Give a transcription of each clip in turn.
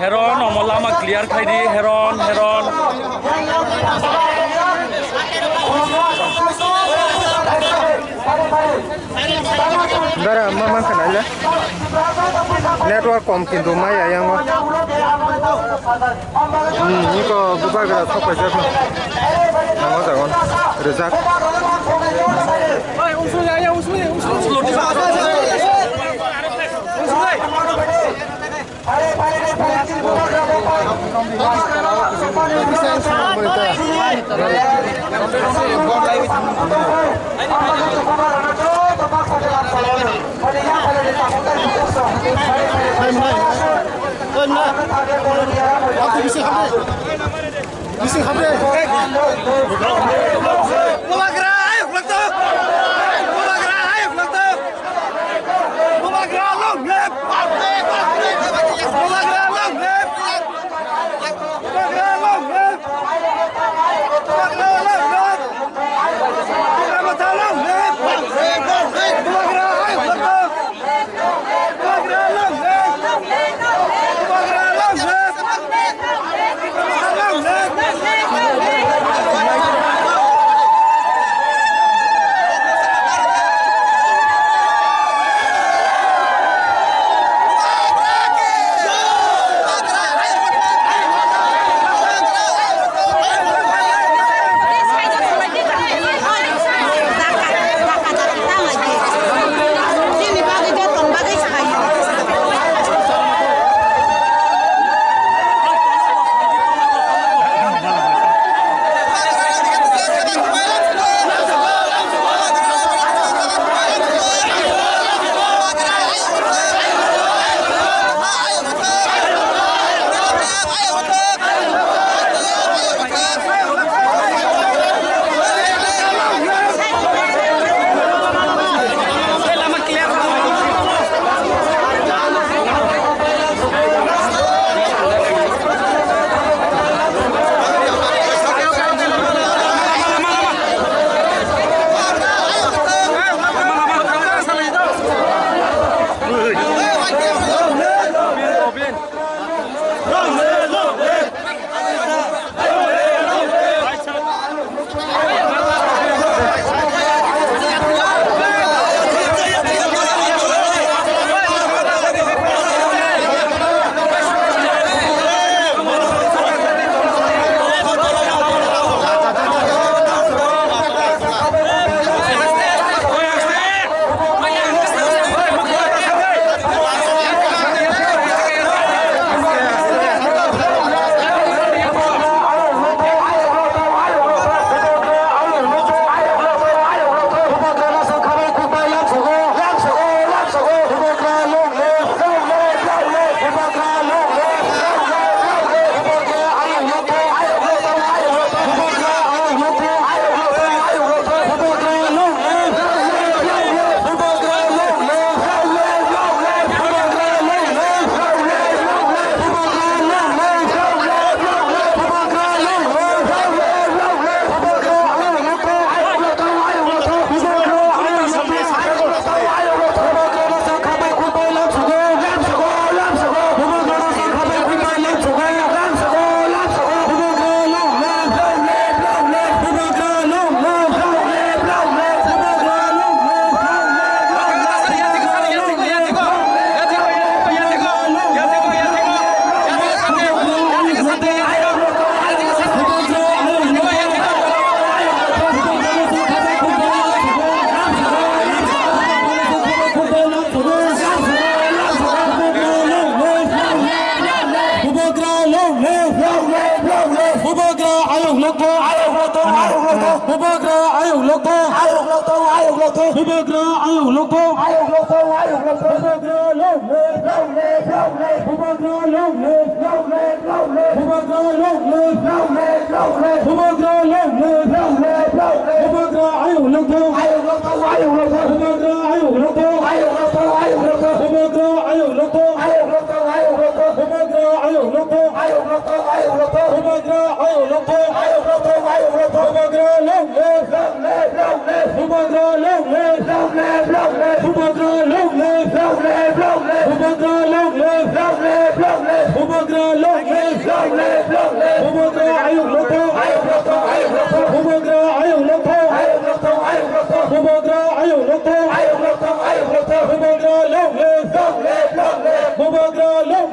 Heron nomor lama clear kai di Heron. Dara mama kenal network kom kintu maya yang ini kok buka gerak apa sih? Nama jangan rezak. Bubagra long live, Bubagra Ayub Lotho, Bubagra Ayub Lotho, Bubagra Ayub Lotho, Bubagra long live, Bubagra long live, Bubagra long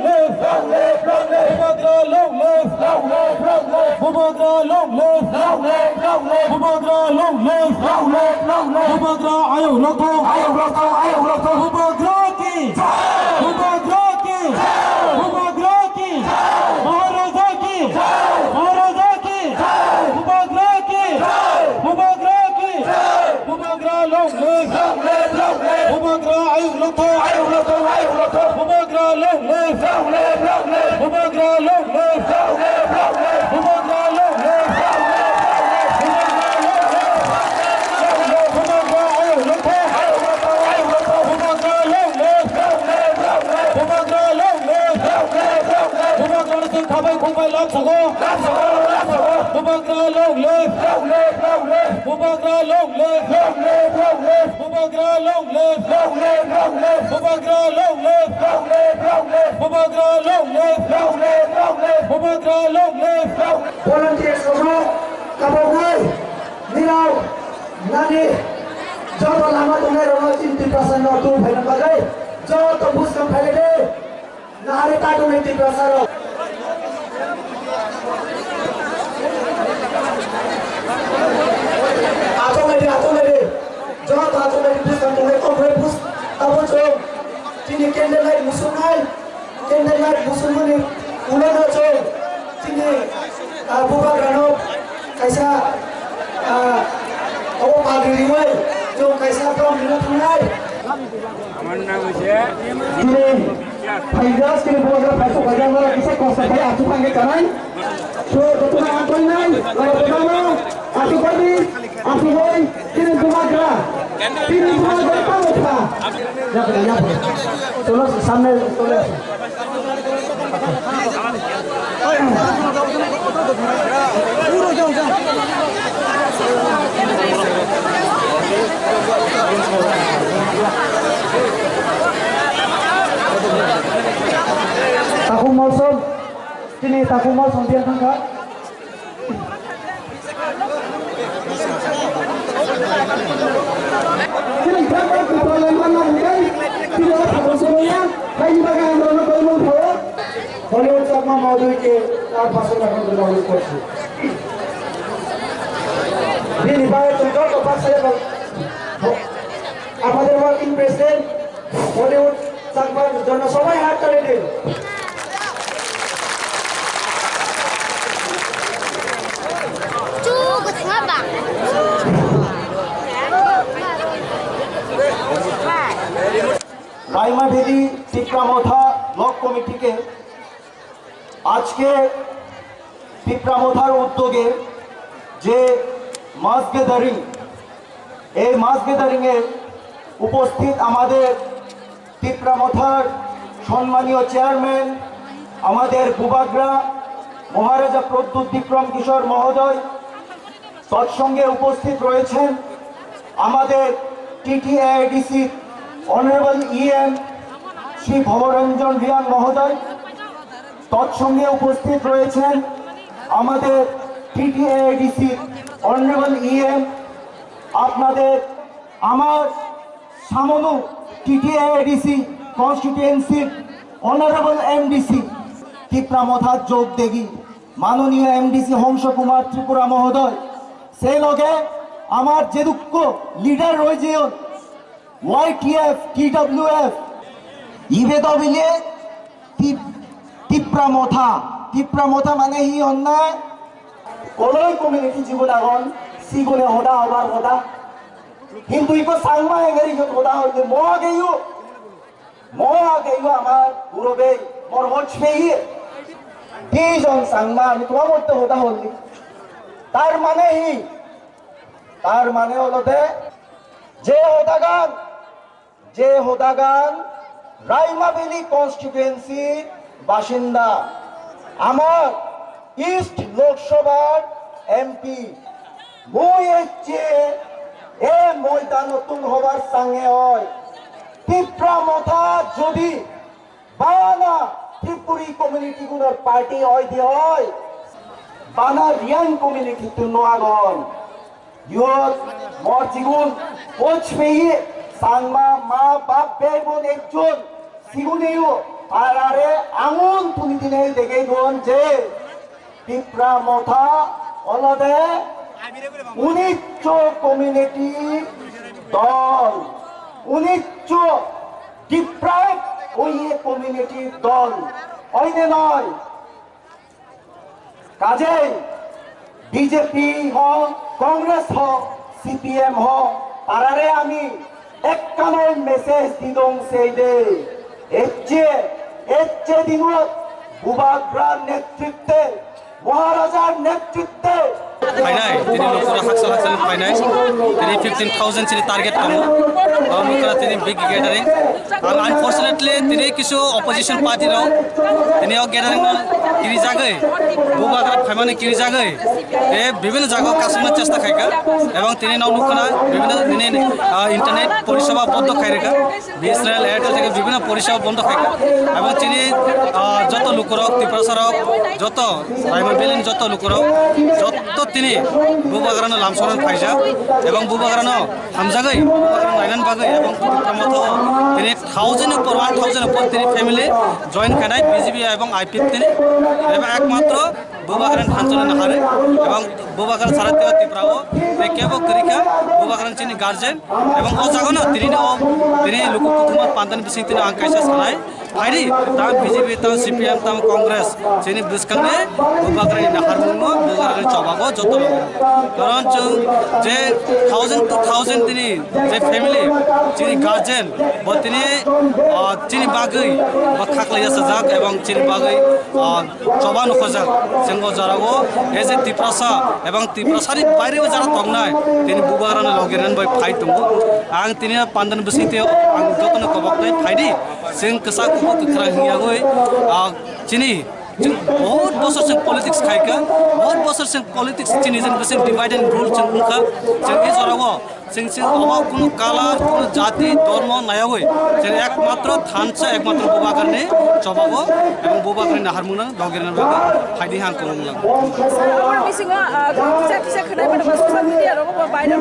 live, Bubagra long live, Bubagra long live, Bubagra Ayub Lotho, Bubagra ki, Bubagra ki, Bubagra ki, Maharaja ki, Maharaja ki, Bubagra ki, Bubagra ki, Bubagra long live, Bubagra Ayub Lotho, Bubagra long live, Bubagra long live, Bubagra long live, Bubagra Ayub Lotho, Bubagra long live, Bubagra long live, Bubagra se khabai khubai lag sako, Bubagra long live, Bubagra long live, Bubagra long live, Bubagra long live, Bubagra long live, Bubagra long live. Volunteers semua, kabargai, nirau, nani, jauh lama tunai orang cinti perasaan waktu banyak bagai, jauh tembus ke bagai, nahari tak tunai cinti perasaan. Atau lagi, jauh atau lagi bus kan tunai komplain bus, apa jauh, ini candlelight musuh ni, ulang jauh. Sini Bubagra no kaisa apa pagri wai jo kaisa from minat আমার নাম হচ্ছে ini Faidas kini Bubagra pasu bagian mana kisah konsep saya atu panggil kanai so betul nak angkoi nai kalau pertama atu kami atu boy kini Bubagra kamu kah ya tolong sambil tolong Tahu malsom, sini tahu malsom dia tangkap. Sini berapa kepala mana bukan? Tidak tahu semuanya. Kayu bagai orang belum tahu. Hollywood sama mau ke আর 500 টাকা করে download করছি দিন বাইরে তো যত পাশে আমাদের working president Hollywood সাকবার জন্য সবাই হাত তালি দিন চুপ থাবা রাইমাভেলি টিকরামথা ব্লক কমিটিকে আজকে টিকরামথার উদ্যোগে যে মাস গ্যাদারিং এই মাস গ্যাদারিং এ উপস্থিত আমাদের টিকরামথার সম্মানীয় চেয়ারম্যান আমাদের বুবাগ্রা মহারাজা প্রদ্যুৎ বিক্রম কিশোর মহোদয় তৎসঙ্গে উপস্থিত রয়েছেন আমাদের টিটিআইডিসি অনারেবল ইএম শ্রী ভবরঞ্জন রিয়াং মহোদয় তৎসঙ্গে উপস্থিত রয়েছেন আমাদের টিটিআইডিসি অনারেবল ইএম আপনাদের আমার সামনু টিটিআইডিসি কনস্টিটুয়েন্সির অনারেবল এমডিসি টিকরামথার যোগ দেগি মাননীয় এমডিসি হংস কুমার ত্রিপুরা মহোদয় সেই লগে আমার যে দুঃখ লিডার রয়েছে ওয়াইটিএফ টিডব্লিউএফ ইভেদ বিলে টিপ্রামথা মানে হি অন্যায় কলই কমিউনিটি জীবন আগন সিগুনে হদা হবার কথা কিন্তু ইকো সাংমা এগেরি হদা হইলে ম আগেইও আমার গুরবে মোর হচ পেয়ে তিনজন সাংমা আমি তোমার মধ্যে হদা হলি তার মানে হলো যে হোদাগান রাইমাভেলি কনস্টিটুয়েন্সি বাসিন্দা আমার ইস্ট লোকসভার এমপি মই হচ্ছে এ ময়দান নতুন হবার সঙ্গে হয় টিপ্রামথা যদি বানা Tripura Puri community gunar party oi di oi. Bana Rian community tu noagon. Yot morjigun coach pehi sangma ma bap bebon ekjon siguneu arare angun tuni dine dege gon je Pipra motha olode uniccho community dol uniccho deprived ওই community দল ওইনে নয় কাজেই BJP হোক কংগ্রেস হোক CPM হোক তারারে আমি একখানের message দিদং সেই দে এচ্ছে দিনত বুবাগ্রার নেতৃত্বে মহারাজার নেতৃত্বে फाइनाय तिनी लोकरा हाक्सल हाक्सल फाइनाय तिनी 15,000 चिनि टार्गेट दङ और लोकरा तिनी बिग गैदरिंग और अनफॉर्चुनेटली तिनी किसु अपोजिशन पार्टी रो तिनी ओ गैदरिंग किरि जागै बुबाग्रा फाइमाने किरि जागै ए विभिन्न जागा कासुना चेष्टा खायका एवं तिनी नाव लोकना विभिन्न तिनी इंटरनेट परिसेवा बन्द खायरेका बीएसएनएल एयरटेल থেকে विभिन्न परिसेवा बन्द खायका एवं तिनी যত লোকরা ত্রিপুরা যত রাইমবেলিন যত লোকরা যত তিনি বুবাগ্রানো লামসরন ফাইজা এবং বুবাগ্রানো হামজাগৈ বুবাগ্রানো নাইনান বাগৈ এবং প্রমথ তিনি 1000 উপর তিনি ফ্যামিলি জয়েন খানায় বিজেপি এবং আইপিএফ তিনি এবং একমাত্র বুবাগ্রান ফাঞ্চন হারে এবং বুবাগ্রান সারাতীয় ত্রিপুরাও কেব করিকা বুবাগ্রান চিনি গার্জেন এবং ও জাগনো তিনি লোককুমার পান্তান বিসিং তিনি আঙ্কাইসা সানাই फाइरी ता बीजेपी ता सीपीएम ता कांग्रेस जेनि बिस्कंगे बुबाग्रानि नाहारमुंगो बुबाग्रानि चबागो जतो कारण जों जे 1000 to 1000 तिनि जे फैमिली चिनि गार्जियन ब तिनि चिनि बागै ब खाखलाया सजाक एवं चिनि बागै चबानो खजाक जोंगो जारागो एजे तिप्रासा एवं तिप्रासानि बायरेबो जारा तंगनाय तिनि बुबाग्रानि लगिरन बाय फाइट दंगो आं तिनि पान्दान बसिते आं जतनो कबकनाय फाइदी जों कसा कक्रा हियागै चिनी जों बहुत बছर से पॉलिटिक्स खायका बहुत बছर से पॉलिटिक्स चिनी जों बसे डिवाइड एंड रूल जों उनका जों ए जरागो जों अबाव कोनो कालार कोनो जाति धर्म नायागै जों एकमात्र थानसा एकमात्र बुबाग्रानि चबागो एवं बुबाग्रानि नाहारमुंना लगिरन बागै फाइदि हां कोंला আমার মিসিংও কিসা কিসা খনাই বড় সোশ্যাল মিডিয়া रो বাইরে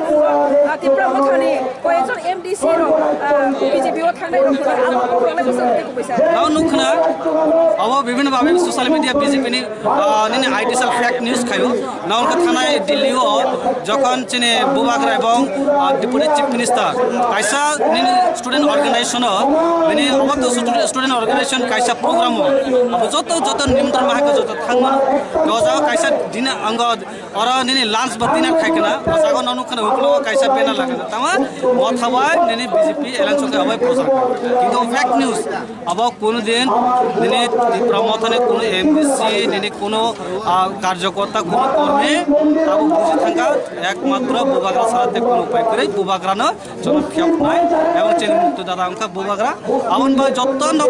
ত্রিপুরা মথানি কয়েকজন এমডিসি रो বিজেপি ও থানাই रो আলো প্রবলেম বসে কইছা नाउ नुखना अब विभिन्न भावे सोशल मीडिया बीजेपी नि निने आइडियल फेक न्यूज खायो नाउ उनका थानाय दिल्लीओ जखन चिने बुबाग्रा एवं डिप्टी चीफ मिनिस्टर काइसा निने स्टूडेंट ऑर्गेनाइजेशन निने अब तो स्टूडेंट ऑर्गेनाइजेशन काइसा प्रोग्राम अब जत निमंत्रण माहाको जत थांगमन गजा काइसा दिन अंग और निने लांच बदिना खायकना जागो नानुखना हुकलो काइसा बेना लागना तमा मथाबाय निने बीजेपी एलायंसके अबाय प्रचार किंतु फेक न्यूज अब कोनो दिन निने प्रमथने कोनो एमडीसी निने कोनो कार्यकर्ता कोनो कर्मी अब बुझि थांगा एकमात्र बुबाग्रा साराते कोनो उपाय करे बुबाग्रानो जनफियाफनाय एवं चेन मुक्त दादा अंका बुबाग्रा आवन बा जतन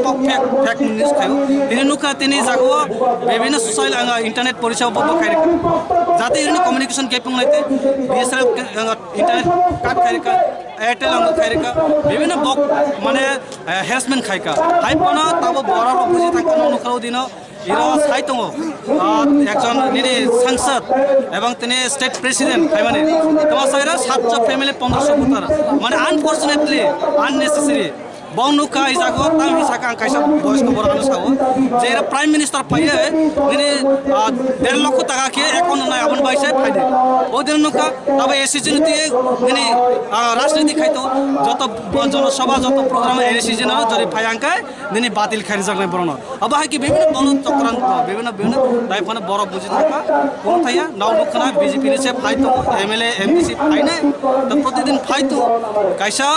फेक न्यूज खायो तिनि नुखा तिनि जागो विभिन्न सोशल इंटरनेट परिसेवा बन्द खायरे जाते इरने कम्युनिकेशन गैपिंग लाइते बीएसएनएल इंटरनेट काट खायरेका एयरटेल अंग खायरेका विभिन्न बक माने हेरासमेंट खायका हाइपना ताबो बराबो बुझि थांका नुखारो दिनो इरा साइतंगो एकजन निने सांसद एवं तिनि स्टेट प्रेसिडेंट फाइमाने तमा साइरा 700 फैमिली 1500 भोटार माने अनफॉर्चुनेटली अननेसेसरी बंनुका इजागो ताम हिसाका काइसा बॉयस को बरानो सागो जेरा प्राइम मिनिस्टर फाइए निने 1.5 लाख टाका के एकाउंट नाय आबन बाइसे फाइदे ओ दिन नुका तब एसीजन ति निने राजनीति खाइतो जत जनसभा जत प्रोग्राम एसीजन जरि फायांका निने बातिल खारि जगने बरनो अब हाकि विभिन्न बन चक्रांत विभिन्न दाइफाने बर बुझि थाका कोन थाया नाउ नुखना बीजेपी से फाइतो एमएलए एमडीसी फाइने त प्रतिदिन फाइतो काइसा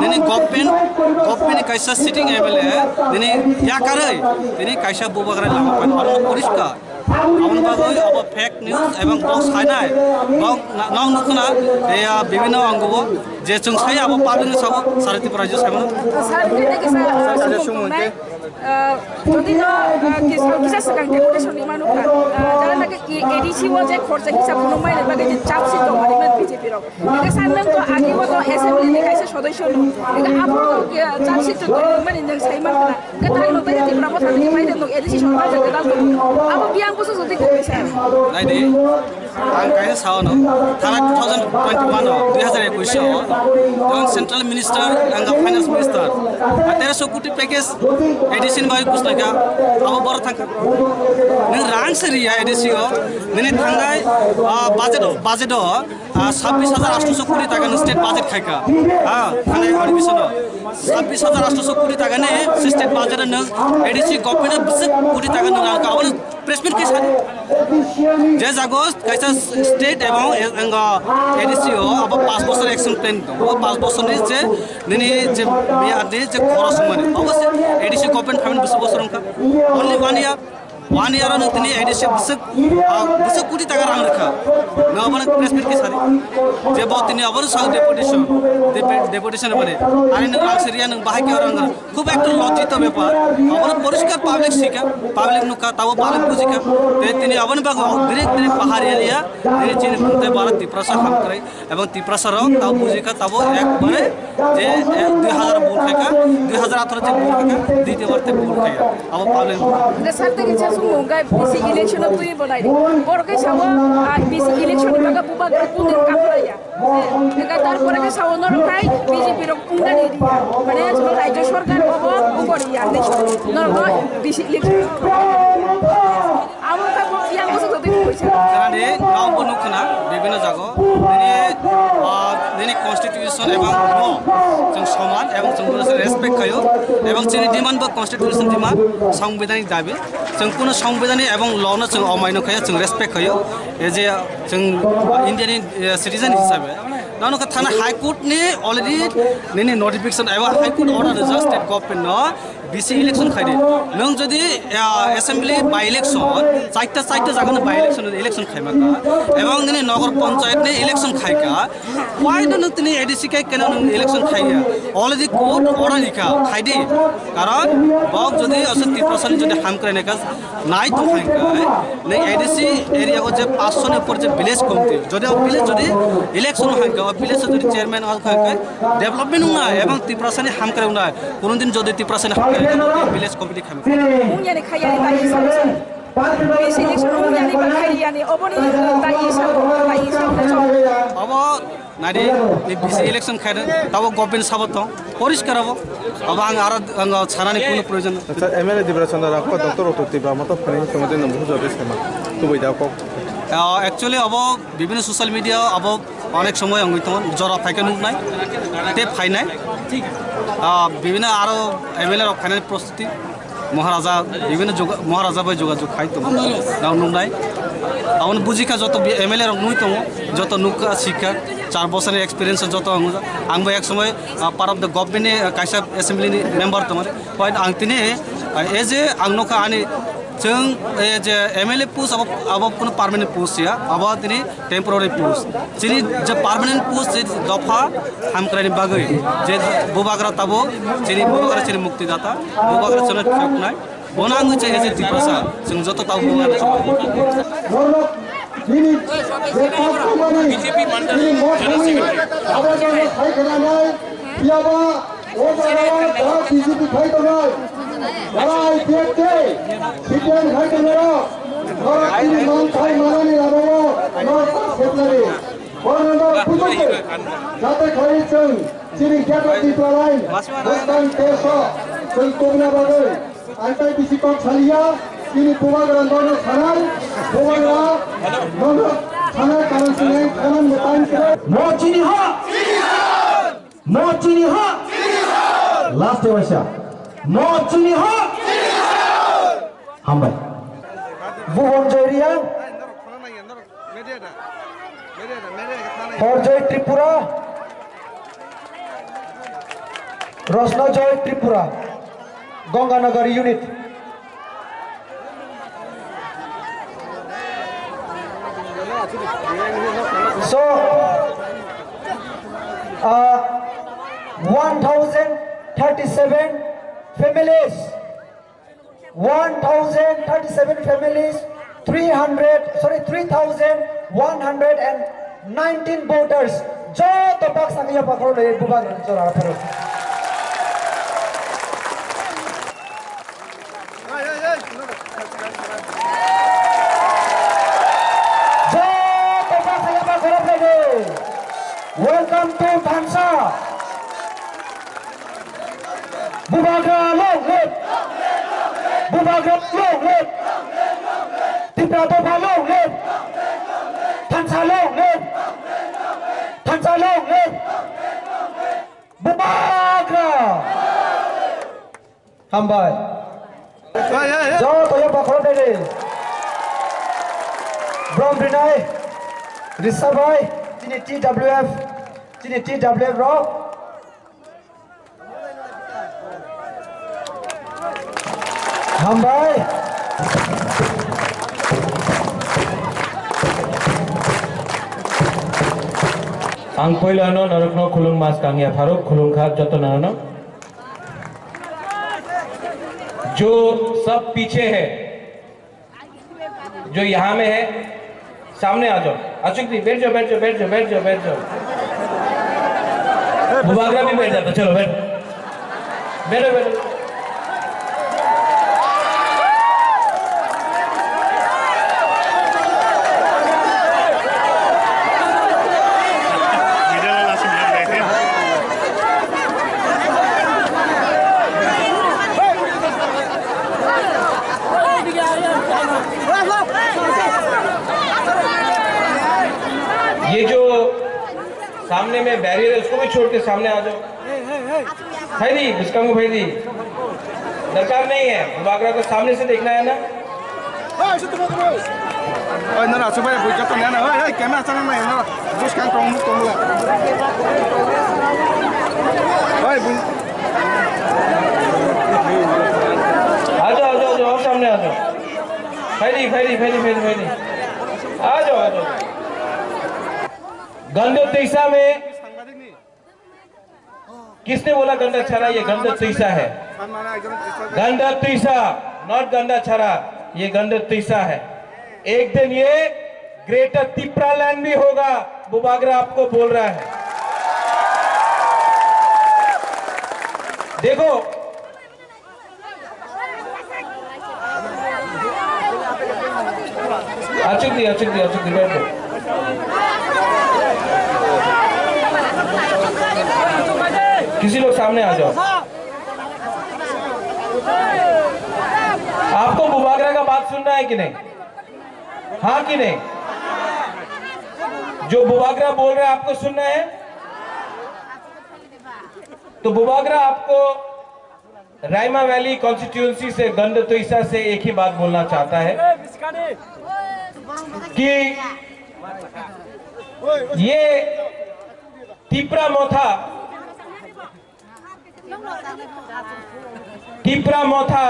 निने गवर्नमेंट काइसा सिटिंग एमएलए दिनै याकारै दिनै काइसा बुबाग्रा लामा पान परिष्कार आवन बागै अब फेक न्यूज एवं बक्स खानाय नाउ नुखना विभिन्न अंगबो जे जों साय अब पाब्लिक साबो सारे त्रिपुरा जो साबो सार के के सा सुमुंनाय যদি ন কিসা সকাং ডেপুটেশন ইমানুকা যারা নাকি এডিসি ও যে খরচা হিসাব কোনো মাইনে বাকি যে চাপসি তো মানে বিজেপি রক এটা সামনে তো আগে মত অ্যাসেম্বলি নি কাইসা সদস্য নো এটা আপু চাপসি তো মানে নং সাইমান না কথা নো তাই ত্রিপুরা কথা নি মাইনে নো এডিসি সরকার যে দাল তো আবো বিয়াং বসো যদি কইছে নাই দে आं कहीं सावनो थाना 2021 2021 जों सेंट्रल मिनिस्टर आंगा फाइनेंस मिनिस्टर 1300 कोटी पैकेज एडिशन बाय कुछ लगा अब बर थांखा नों रां सरिया एडिसियो नोंनि थांनाय बाजेट 26800 कोटी टाका नो स्टेट बाजेट खायका हां थांनाय एडिशन 26800 कोटी टाका ने स्टेट बाजेट नो एडिसी गवर्नमेंट 20 कोटी टाका नो रां का प्रेस मीट कैसा जे जागोस कैसा स्टेट एवं एडिसिओ अब 5 বছর एक्शन प्लान वो 5 বছরनि जे नोंनि जे बियादि जे खरस माने अवश्य एडिसि गवर्नमेंट फाइनेंस 20 বছর का ओनली 1 year नो तिनि एडिसि 20 कोटी टाका रां रखा नबन प्रेस मीट के सारी जे बहुत तिनि अबर साउ डेपुटेशन माने आनि नों रां सेरिया नों बाहाय के रां खूब एक लज्जित ব্যাপার अबर परिष्कार पब्लिक सिका पब्लिक नुका ताव पब्लिक बुझिका ते तिनि अबन बाग direct पहाड़ी एरिया तिनि चिन कुंते भारत तिप्रसा हम करे एवं तिप्रसा र ताव बुझिका ताव एक बारे जे 2000 वोट खायका 2018 जे वोट खायका द्वितीय बार ते वोट खाया अब पब्लिक ने सारते के सुमुंगा बीसी इलेक्शन तुई बनाई और के साव बीसी इलेक्शन बागा बुबा कुंदिन काफलाया एका तारपरे के साव नरखाय बीजेपी र कुंगानि माने राज्य सरकार अब उगरिया देश नर बीसी इलेक्शन आमका बियां बसो तो कइसा जाने गांव बनुखना विभिन्न जागो दिनै कन्स्टिट्यूशन एवं ल जों समान एवं जों रेसपेक्ट खायो एवं जोंनि डिमान्ड बा कन्स्टिट्यूशन डिमान्ड संवैधानिक दाबि जों कुनो संवैधानिक एवं लनो जों अमायनो खायो जों रेसपेक्ट खायो एज ए जों इन्डियानि सिटिजन हिसाबै नानो का थाना हाई कोर्ट ने अलरेडी नैनि नोटिफिकेशन एवं हाई कोर्ट अर्डर जा स्टेट गवर्नमेंट न बीसी इलेक्शन खाइदे नों जदि असेंबली बाय इलेक्शन चाइटा जागोन बाय इलेक्शन खाइमाका एवं नैनि नगर पंचायत ने इलेक्शन खाइका व्हाई नो तिनि एडिसी के केन इलेक्शन खाइया अलरेडी कोर्ट अर्डर लिखा खाइदे कारण बक जदि असत 3% जदि हाम करे नेका नाइ तो खाइका नै एडिसी एरिया को जे 500 ने ऊपर जे विलेज कमिटी जदि विलेज जदि इलेक्शन खाइका विलेज जदि चेयरमैन हल खाइका डेवलपमेंट ना एवं 3% हाम करे ना कोनो दिन जदि 3% हाम विलेज कमिटी खाइमा मुनियानि खायानि दाइ साबसे बीसी इलेक्शन मुनियानि खायानि अबनि दाइ साबसे अब नारी बीसी इलेक्शन खाइदे तब गवर्नमेंट साबत परिष्कार हबो अब आं छानानि कोनो प्रयोजन अच्छा एमएलए दिब्रा चंद्र राखो डॉक्टर ओतोतिबा मत फनि समझे न बहुत जबे सेमा तो बैदा को एक्चुअली अब विभिन्न सोशल मीडिया अब अनेक समय अंगित जरा फाइके नुनाय ते फाइनाय विभिन्न आरो एमएलए फाइनाल प्रस्तुति महाराजा विभिन्न महाराजा भाई जोगाजोग खाई तो नुनाय अब बुझिका जो एमएलए नुई तो जो नुका शिखा 4 বছরের एक्सपीरियंस जो आंबो एक समय पार्ट अफ द गवर्नमेंट कायसा एसेंब्ली मेम्बर तो पॉइंट आं तिनि एज ए आंनोखा आनि जों एज एमएलए पोस्ट अब कोनो पार्मानेंट पोस्ट या अब तिनि टेम्पररी पोस्ट जिनि जे पार्मानेंट पोस्ट जे दफा हामक्रानि बागै जे बुबाग्रा ताबो जिनि बुबाग्रा जिनि मुक्तिदाता बुबाग्रा चले ठोकनाय बनाङो जे एज दिप्रसा जों जत ताव बुबाग्रा बीजेपी मंडल जनरल सेक्रेटरी बीजेपी खाई तो नहीं भाई देखते सीटेन खाई तो नहीं और तीन मान खाई माना नहीं लाभो नौ सेक्रेटरी और नंबर पुजो जाते खाई चंग चिरी क्या करती पलाई बस्तान केसो चंग कोबना बागल अंतर बीसी को छलिया तीन पुवागरा दोनों खानाल पुवागरा दोनों खाना कारण से खाना मुतान करे मोचिनी हा लास्ट वर्षा मोचिनी हा हम भाई वो जोरिया और जय त्रिपुरा रोशना जय Tripura Ganganagar unit So 1037 families. 1037 families. 3,119 voters. Jo topak sangiya pakro le bubag chora pharo. Jo topak sangiya pakro le. Welcome to Thansa. Bubagra long live. Bubagra long live. Tipra topa long live. Thansa long live. Thansa long live. Bubagra. Hambai. Jo toya pakro dele. Brom Brinai. Risabai. Cini TWF. Cini TWF ro. Hambai. Ang poilano narokno khulung mas kangya Faruk khulung khak joto narano जो सब पीछे है जो यहाँ में है सामने आ जाओ अशोक जी बैठ जाओ बैठ जाओ बैठ जाओ बैठ जाओ बैठ जाओ बुबागरा भी बैठ जाता चलो बैठ बैठो बैठो ये जो सामने में बैरियर है उसको भी छोड़ के सामने आ जाओ भाई दी बिस्कांगो भाई दी दरकार नहीं है बुबागरा को सामने से देखना है ना ना ना सुबह बुझ जाता ना ओए कैमरा चला ना ना बिस्कांग टोंग ला ओए आ जाओ और सामने आ जाओ भाई दी आ जाओ गंडो तीसा में किसने बोला गंडा छरा ये गंडो तीसा है गंडा तीसा नॉट गंडा छरा ये गंडो तीसा है एक दिन ये ग्रेटर तिप्रा लैंड भी होगा बुबागरा आपको बोल रहा है देखो अचुक दी बैठो किसी लोग सामने आ जाओ आपको बुबागरा का बात सुनना है कि नहीं हाँ कि नहीं जो बुबागरा बोल रहे हैं आपको सुनना है तो बुबागरा आपको रायमा वैली कॉन्स्टिट्यूएंसी से गंडतोइसा से एक ही बात बोलना चाहता है कि ये तिप्रा मोथा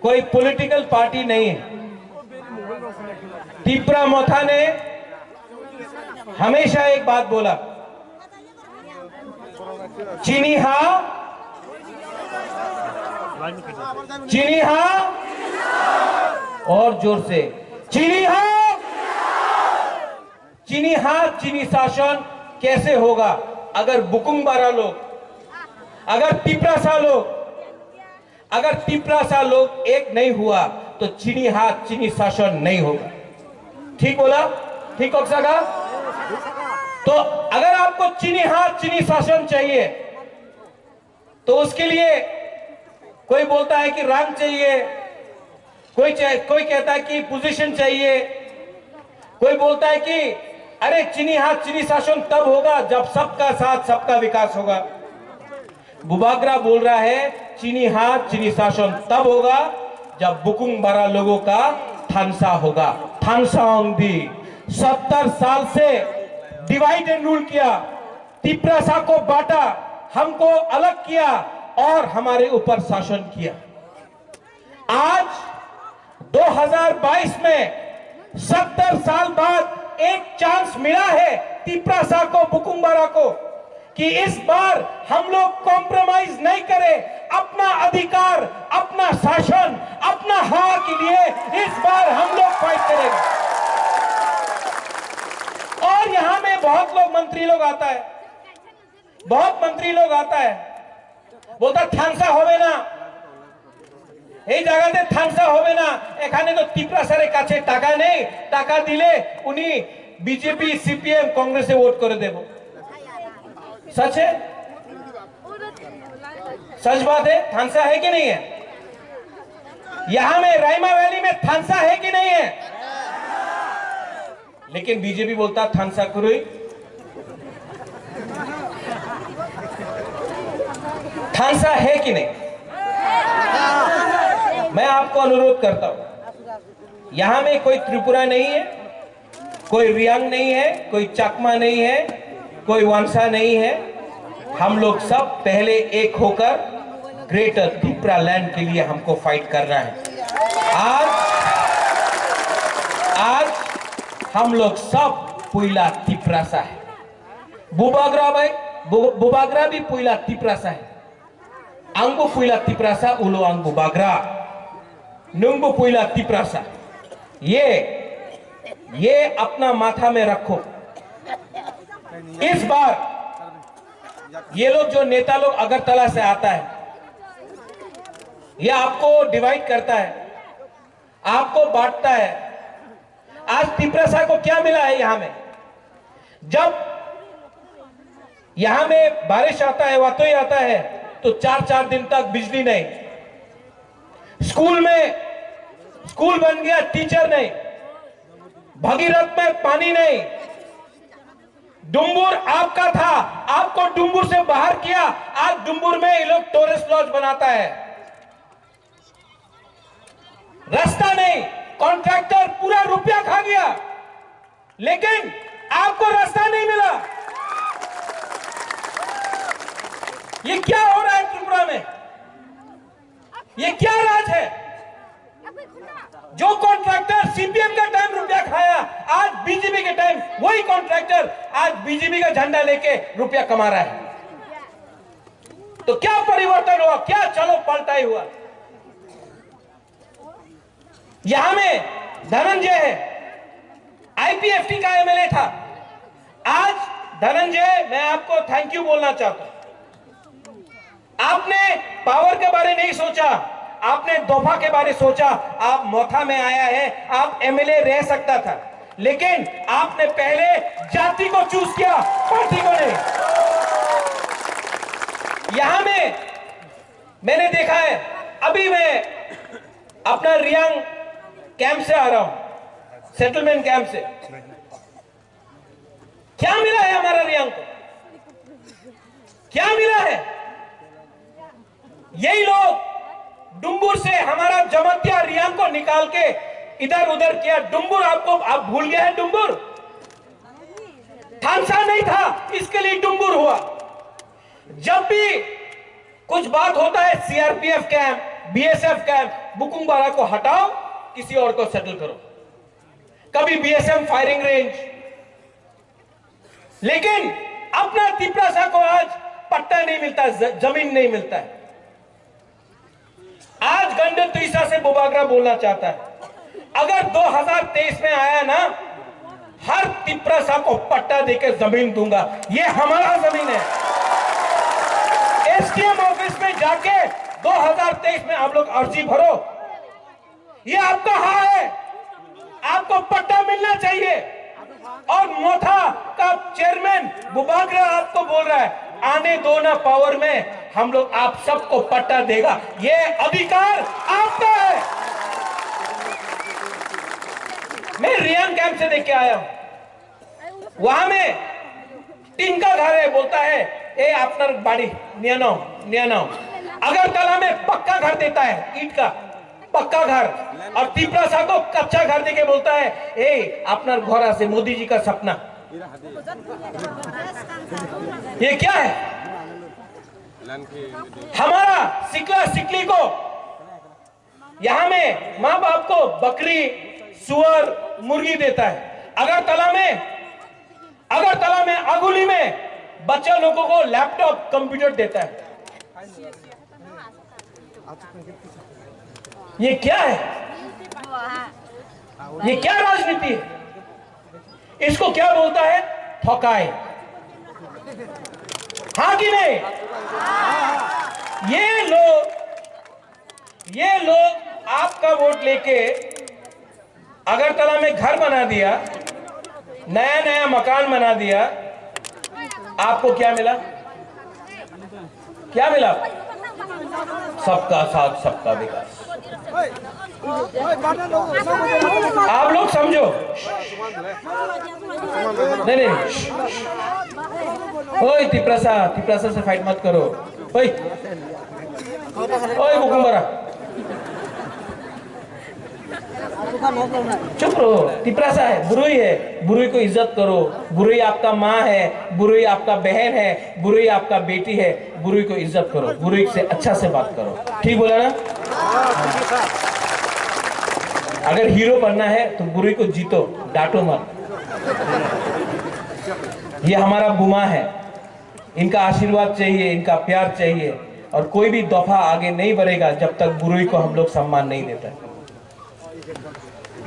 कोई पॉलिटिकल पार्टी नहीं है तिप्रा मोथा ने हमेशा एक बात बोला चीनी हाँ और जोर से चीनी हाँ चीनी शासन कैसे होगा अगर बुकुंबारा लोग अगर तिप्रासा लोग एक नहीं हुआ तो चीनी हाथ चीनी शासन नहीं होगा ठीक बोला ठीक होगा तो अगर आपको चीनी हाथ चीनी शासन चाहिए तो उसके लिए कोई बोलता है कि रंग चाहिए कोई कहता है कि पोजीशन चाहिए कोई बोलता है कि अरे चीनी हाथ चीनी शासन तब होगा जब सबका साथ सबका विकास होगा बुबागरा बोल रहा है चीनी हाथ चीनी शासन तब होगा जब बुकुंबारा लोगों का थानसा होगा थानसा ओंगदी 70 साल से डिवाइड एंड रूल किया तिप्रासा को बांटा हमको अलग किया और हमारे ऊपर शासन किया आज 2022 में 70 साल बाद एक चांस मिला है तिप्रासा को, बुकुम्बारा को कि इस बार हम लोग कॉम्प्रोमाइज नहीं करें, अपना अधिकार, अपना शासन, अपना हक के लिए इस बार हम लोग फाइट करेंगे। और यहां में बहुत लोग मंत्री लोग आता है, बहुत मंत्री लोग आता है, बोलता थानसा होवे ना, এই জায়গাতে থানসা হবে না, এখানে তো তিপ্রাসারের কাছে টাকা নেই, টাকা দিলে উনি बीजेपी सीपीएम कांग्रेस से वोट कर देव। सच है, सच बात है, थानसा है कि नहीं है? यहां में रायमा वैली में थानसा है कि नहीं है? लेकिन बीजेपी बोलता थानसा करो, थानसा है कि नहीं? मैं आपको अनुरोध करता हूं, यहां में कोई त्रिपुरा नहीं है, कोई रियांग नहीं है, कोई चकमा नहीं है, कोई वंशा नहीं है। हम लोग सब पहले एक होकर ग्रेटर त्रिपुरा लैंड के लिए हमको फाइट करना है। आज हम लोग सब पुइला तिप्रासा है, बुबागरा भाई, बुबागरा भी पुइला तिप्रासा है, अंगु पुइला तिप्रासा, उलो अंगु बागरा, नुंगु पुइला तिप्रासा। ये अपना माथा में रखो। इस बार ये लोग जो नेता लोग अगरतला से आता है, ये आपको डिवाइड करता है, आपको बांटता है। आज तिप्रासा को क्या मिला है? यहां में जब यहां में बारिश आता है, वातोई आता है, तो 4-4 दिन तक बिजली नहीं, स्कूल बन गया, टीचर नहीं, भगीरथ में पानी नहीं, डुम्बुर आपका था, आपको डुम्बुर से बाहर किया, आज डुम्बुर में ये लोग टूरिस्ट लॉज बनाता है। रास्ता नहीं, कॉन्ट्रैक्टर पूरा रुपया खा गया, लेकिन आपको रास्ता नहीं मिला। ये क्या हो रहा है त्रिपुरा में? ये क्या राज है? जो कॉन्ट्रैक्टर सीपीएम का टाइम रुपया खाया, आज बीजेपी के टाइम वही कॉन्ट्रैक्टर आज बीजेपी का झंडा लेके रुपया कमा रहा है। तो क्या परिवर्तन हुआ? क्या चलो पलटाई हुआ? यहां में धनंजय है, आईपीएफटी का एमएलए था। आज धनंजय, मैं आपको थैंक यू बोलना चाहता हूं। आपने पावर के बारे नहीं सोचा, आपने दोफा के बारे सोचा। आप मोथा में आया है, आप एमएलए रह सकता था, लेकिन आपने पहले जाति को चूज किया, पार्टी को नहीं। यहां में मैंने देखा है, अभी मैं अपना रियांग कैंप से आ रहा हूं, सेटलमेंट कैंप से। क्या मिला है हमारा रियांग को? क्या मिला है? यही लोग डुम्बुर से हमारा जमतिया रियांग को निकाल के इधर उधर किया। डुम्बुर आप भूल गए हैं? डुम्बुर थानसा नहीं था, इसके लिए डुम्बुर हुआ। जब भी कुछ बात होता है, सीआरपीएफ कैंप, बीएसएफ कैंप, बुकुम्बारा को हटाओ, किसी और को सेटल करो। कभी बीएसएफ फायरिंग रेंज, लेकिन अपना तिप्रासा को आज पट्टा नहीं मिलता, जमीन नहीं मिलता है। आज गंडन तुइसा से बुबागरा बोलना चाहता है, अगर 2023 में आया ना, हर तिप्रासा को पट्टा देकर जमीन दूंगा। ये हमारा जमीन है। एसडीएम ऑफिस में जाके 2023 में आप लोग अर्जी भरो, ये आपका हक है, आपको पट्टा मिलना चाहिए। और मोथा का चेयरमैन बुबागरा आपको बोल रहा है, आने दो ना पावर में, हम लोग आप सबको पट्टा देगा। ये अधिकार आपका है। मैं रियांग कैंप से देख के आया हूं, वहां में टीन का घर है, बोलता है ए अपना बाड़ी नियानो। अगरतला में पक्का घर देता है, ईंट का पक्का घर, और तिप्रासा को कच्चा घर देके बोलता है ए अपना घोड़ा से मोदी जी का सपना। ये क्या है? हमारा सिकला सिकली को यहां में मां बाप को बकरी, सुअर, मुर्गी देता है। अगरतला में अगरतला में अगुली में बच्चा लोगों को लैपटॉप कंप्यूटर देता है। ये क्या है? ये क्या राजनीति है? इसको क्या बोलता है? ठकाई। हाँ कि नहीं? ये लोग आपका वोट लेके अगरतला में घर बना दिया, नया नया मकान बना दिया। आपको क्या मिला? क्या मिला? सबका साथ सबका विकास। आप लोग समझो। नहीं, ओए तिपरासा से फाइट मत करो। ओए बुकुम्बरा, चुप रहो। तिपरासा है, बुरुई है, बुरुई को इज्जत करो। बुरुई आपका माँ है, बुरुई आपका बहन है, बुरुई आपका बेटी है। बुरुई को इज्जत करो, बुरुई से अच्छा से बात करो। ठीक बोला ना? अगर हीरो बनना है तो बुरुई को जीतो, डांटो मत। ये हमारा बुमा है, इनका आशीर्वाद चाहिए, इनका प्यार चाहिए। और कोई भी दफा आगे नहीं बढ़ेगा जब तक बुरुई को हम लोग सम्मान नहीं देता।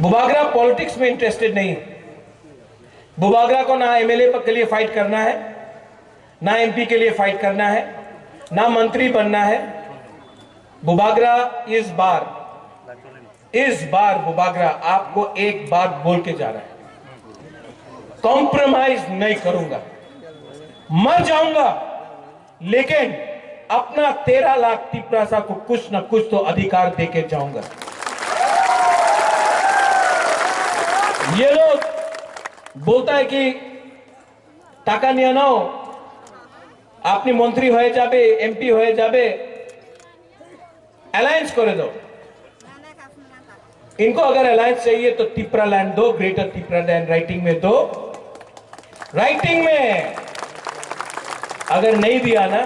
बुबागरा पॉलिटिक्स में इंटरेस्टेड नहीं है। बुबागरा को ना एमएलए के लिए फाइट करना है, ना एमपी के लिए फाइट करना है, ना मंत्री बनना है। बुबागरा इस बार बुबागरा आपको एक बात बोल के जा रहा है, कॉम्प्रोमाइज नहीं करूंगा। मर जाऊंगा लेकिन अपना 13 लाख तिपरासा को कुछ ना कुछ तो अधिकार देके जाऊंगा। ये लोग बोलता है कि टाका निया नाओ, आपनी मंत्री हो जाबे, एमपी हो जाबे, अलायंस करे दो। इनको अगर अलायंस चाहिए तो तिपरा लैंड दो, ग्रेटर तिपरा लैंड राइटिंग में दो। राइटिंग में अगर नहीं दिया ना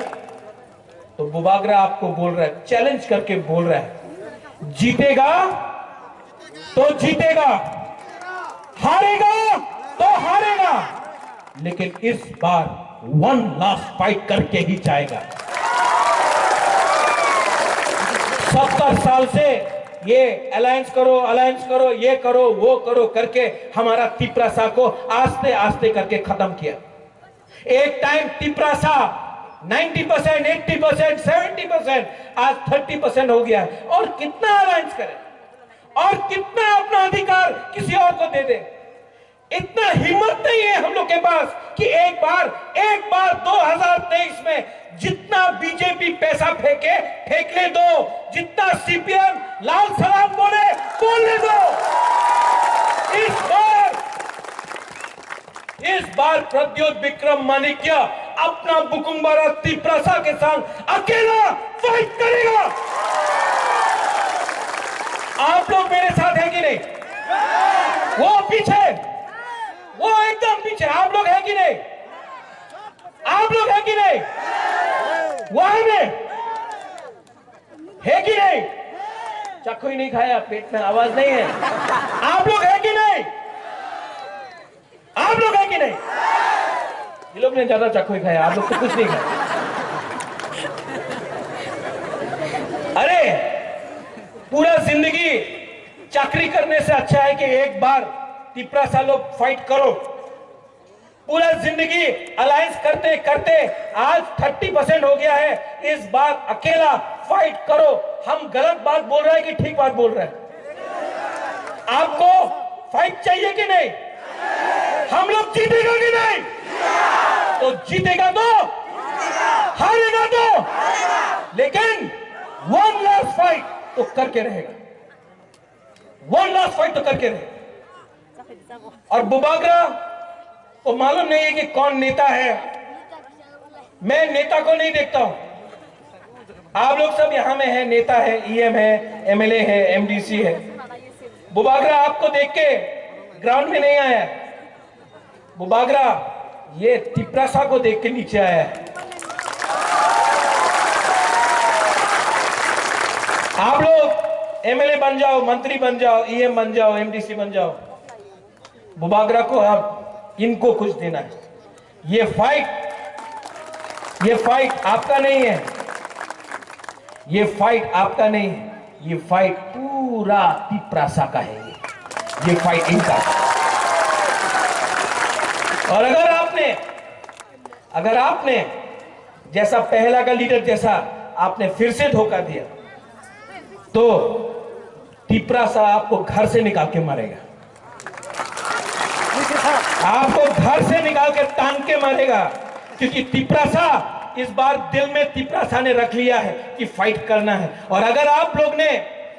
तो बुबागरा आपको बोल रहा है, चैलेंज करके बोल रहा है, जीतेगा तो जीतेगा, हारेगा तो हारेगा, लेकिन इस बार वन लास्ट फाइट करके ही जाएगा। 70 साल से ये अलायंस करो, ये करो, वो करो करके हमारा तिपरासा को आस्ते आस्ते करके खत्म किया। एक टाइम तिपरासा 90%, 80%, 70%, आज 30% हो गया है। और कितना अलायंस करे और कितना अपना अधिकार किसी और को दे दे। इतना हिम्मत नहीं है हम लोग के पास कि एक बार 2023 में जितना बीजेपी पैसा फेंकने दो, जितना सीपीएम लाल सलाम बोलने दो। इस बार प्रद्योत विक्रम मानिक्य अपना बुकुम्बरा तिपरासा के संग अकेला फाइट करेगा। आप लोग मेरे साथ हैं कि नहीं? वो पीछे, वो एकदम पीछे। आप लोग हैं कि नहीं? आप लोग हैं कि नहीं? वहां में है कि नहीं? चक्कू ही नहीं खाया, पेट में आवाज नहीं है। आप लोग हैं कि नहीं? आप लोग हैं कि नहीं? ये लोग ने ज्यादा चक्कू ही खाया, आप लोग तो कुछ नहीं खाया। अरे पूरा जिंदगी चाकरी करने से अच्छा है कि एक बार तिपरासा लोग फाइट करो। पूरा जिंदगी अलायंस करते करते आज 30% हो गया है। इस बार अकेला फाइट करो। हम गलत बात बोल रहे हैं कि ठीक बात बोल रहे हैं? आपको फाइट चाहिए कि नहीं? हम लोग जीतेगा कि नहीं? तो जीतेगा तो, हारेगा तो, लेकिन वन लास्ट फाइट तो करके रहेगा। वन लास्ट फाइट तो करके रहेगा। और बुबागरा को मालूम नहीं है कि कौन नेता है। मैं नेता को नहीं देखता हूं। आप लोग सब यहां में है, नेता है, ईएम है, एमएलए है, एमडीसी है। बुबागरा आपको देख के ग्राउंड में नहीं आया। बुबागरा ये तिपरासा को देख के नीचे आया है। आप लोग एमएलए बन जाओ, मंत्री बन जाओ, ईएम बन जाओ, एमडीसी बन जाओ। बुबागरा को अब इनको कुछ देना है। ये फाइट आपका नहीं है, ये फाइट आपका नहीं है, ये फाइट पूरा तिपरासा का है। ये फाइट इनका है। और अगर आपने जैसा पहला का लीडर जैसा आपने फिर से धोखा दिया तो तिपरासा आपको घर से निकाल के मारेगा, आपको घर से निकाल के टांग के मारेगा। क्योंकि तिपरासा इस बार दिल में तिपरासा ने रख लिया है कि फाइट करना है। और अगर आप लोग ने,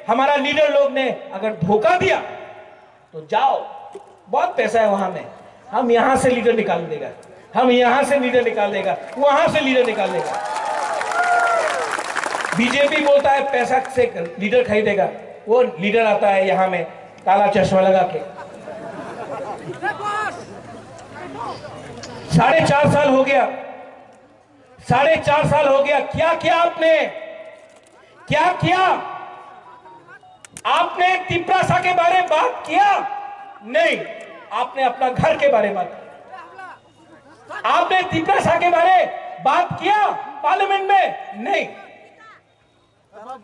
हमारा लीडर लोग ने अगर धोखा दिया तो जाओ, बहुत पैसा है वहां में, हम यहां से लीडर निकाल देगा, हम यहां से लीडर निकाल देगा, वहां से लीडर निकाल देगा। बीजेपी बोलता है पैसा से लीडर खरीदेगा, वो लीडर आता है यहां में काला चश्मा लगा के। 4.5 साल हो गया, 4.5 साल हो गया। क्या किया आपने? क्या किया आपने? तिपरासा के बारे में बात किया? नहीं, आपने अपना घर के बारे में बात किया। आपने तिपरासा के बारे बात किया पार्लियामेंट में? नहीं।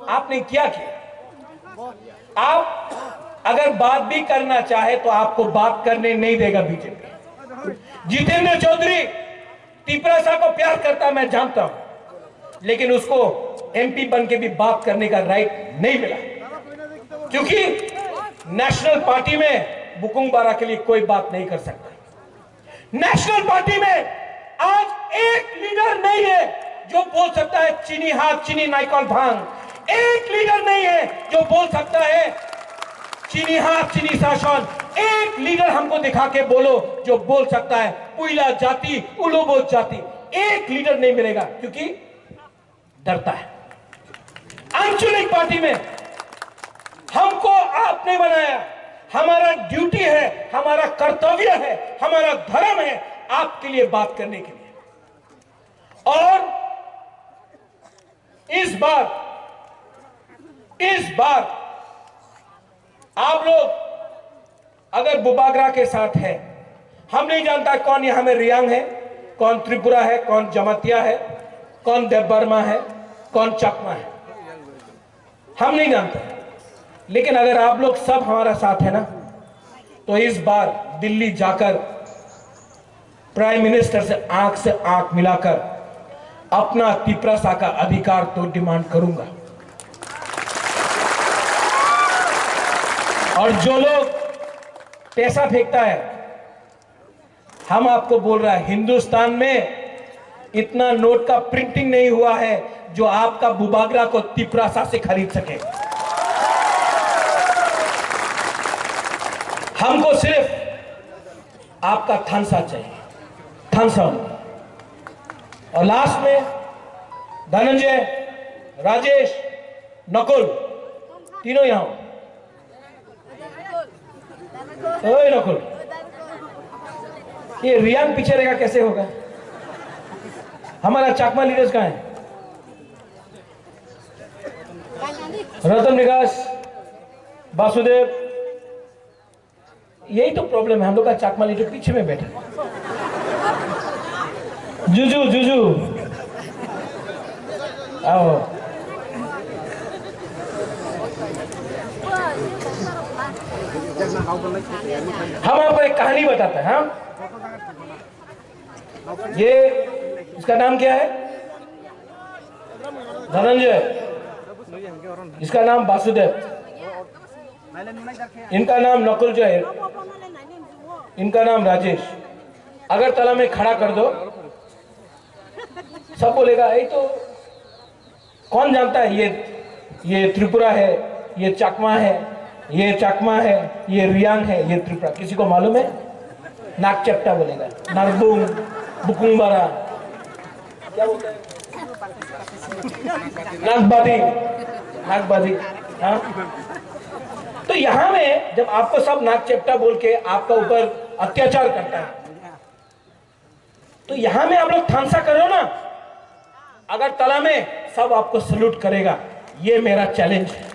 आपने क्या किया? आप अगर बात भी करना चाहे तो आपको बात करने नहीं देगा बीजेपी। जितेंद्र चौधरी तिपरासा को प्यार करता, मैं जानता हूं, लेकिन उसको एमपी बन के भी बात करने का राइट नहीं मिला, क्योंकि नेशनल पार्टी में बुकुंग बारा के लिए कोई बात नहीं कर सकता। नेशनल पार्टी में आज एक लीडर नहीं है जो बोल सकता है चीनी हाथ चीनी नाइकॉल भांग। एक लीडर नहीं है जो बोल सकता है चीनी हाथ चीनी शासन। एक लीडर हमको दिखा के बोलो जो बोल सकता है पुइला जाति उलोबो जाति। एक लीडर नहीं मिलेगा, क्योंकि डरता है। आंचलिक पार्टी में हमको आपने बनाया, हमारा ड्यूटी है, हमारा कर्तव्य है, हमारा धर्म है आपके लिए बात करने के लिए। और इस बार आप लोग अगर बुबागरा के साथ है, हम नहीं जानता कौन यहां में रियांग है, कौन त्रिपुरा है, कौन जमातिया है, कौन देवबर्मा है, कौन चकमा है, हम नहीं जानते। लेकिन अगर आप लोग सब हमारा साथ है ना, तो इस बार दिल्ली जाकर प्राइम मिनिस्टर से आंख मिलाकर अपना तिपरासा का अधिकार तो डिमांड करूंगा। और जो लोग पैसा फेंकता है, हम आपको बोल रहा है, हिंदुस्तान में इतना नोट का प्रिंटिंग नहीं हुआ है जो आपका बुबागरा को तिपरासा से खरीद सके। हमको सिर्फ आपका थानसा चाहिए, थानसा। और लास्ट में धनंजय, राजेश, नकुल, तीनों यहां। ओए नकुल, ये रियांग पीछे रहेगा कैसे होगा? हमारा चाकमा लीडर्स कहां है? रतन विकास, वासुदेव, यही तो प्रॉब्लम है, हम लोग का चाकमा लीडर पीछे में बैठा। जुजू आओ। हम आपको एक कहानी बताते हैं। ये इसका नाम क्या है? धनंजय, इसका नाम वासुदेव, इनका नाम नकुल जो है, इनका नाम राजेश। अगर तला में खड़ा कर दो, सब बोलेगा ये तो कौन जानता है, ये त्रिपुरा है, ये चकमा है, ये चकमा है, ये रियांग है, ये त्रिपुरा। किसी को मालूम है? नागचप्टा बोलेगा, नागबुंग, बुकुंगबारा, क्या बोलता है? नागबादी। हाँ, तो यहां में जब आपको सब नागचप्टा बोल के आपका ऊपर अत्याचार करता है, तो यहां में आप लोग थानसा करो ना। अगर तला में सब आपको सल्यूट करेगा, ये मेरा चैलेंज है।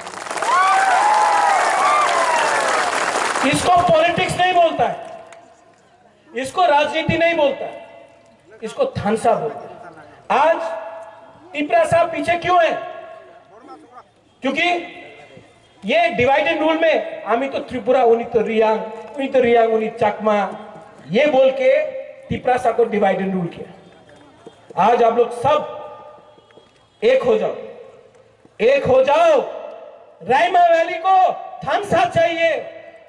इसको पॉलिटिक्स नहीं बोलता है, इसको राजनीति नहीं बोलता है, इसको थानसा बोलते हैं। आज तिपरा साहब पीछे क्यों है? क्योंकि ये डिवाइड एंड रूल में आमी तो त्रिपुरा उन्हीं तो रियांग उन्हीं चकमा ये बोल के तिपरा साहब को डिवाइड एंड रूल किया। आज आप लोग सब एक हो जाओ, एक हो जाओ। रायमा वैली को थानसा चाहिए।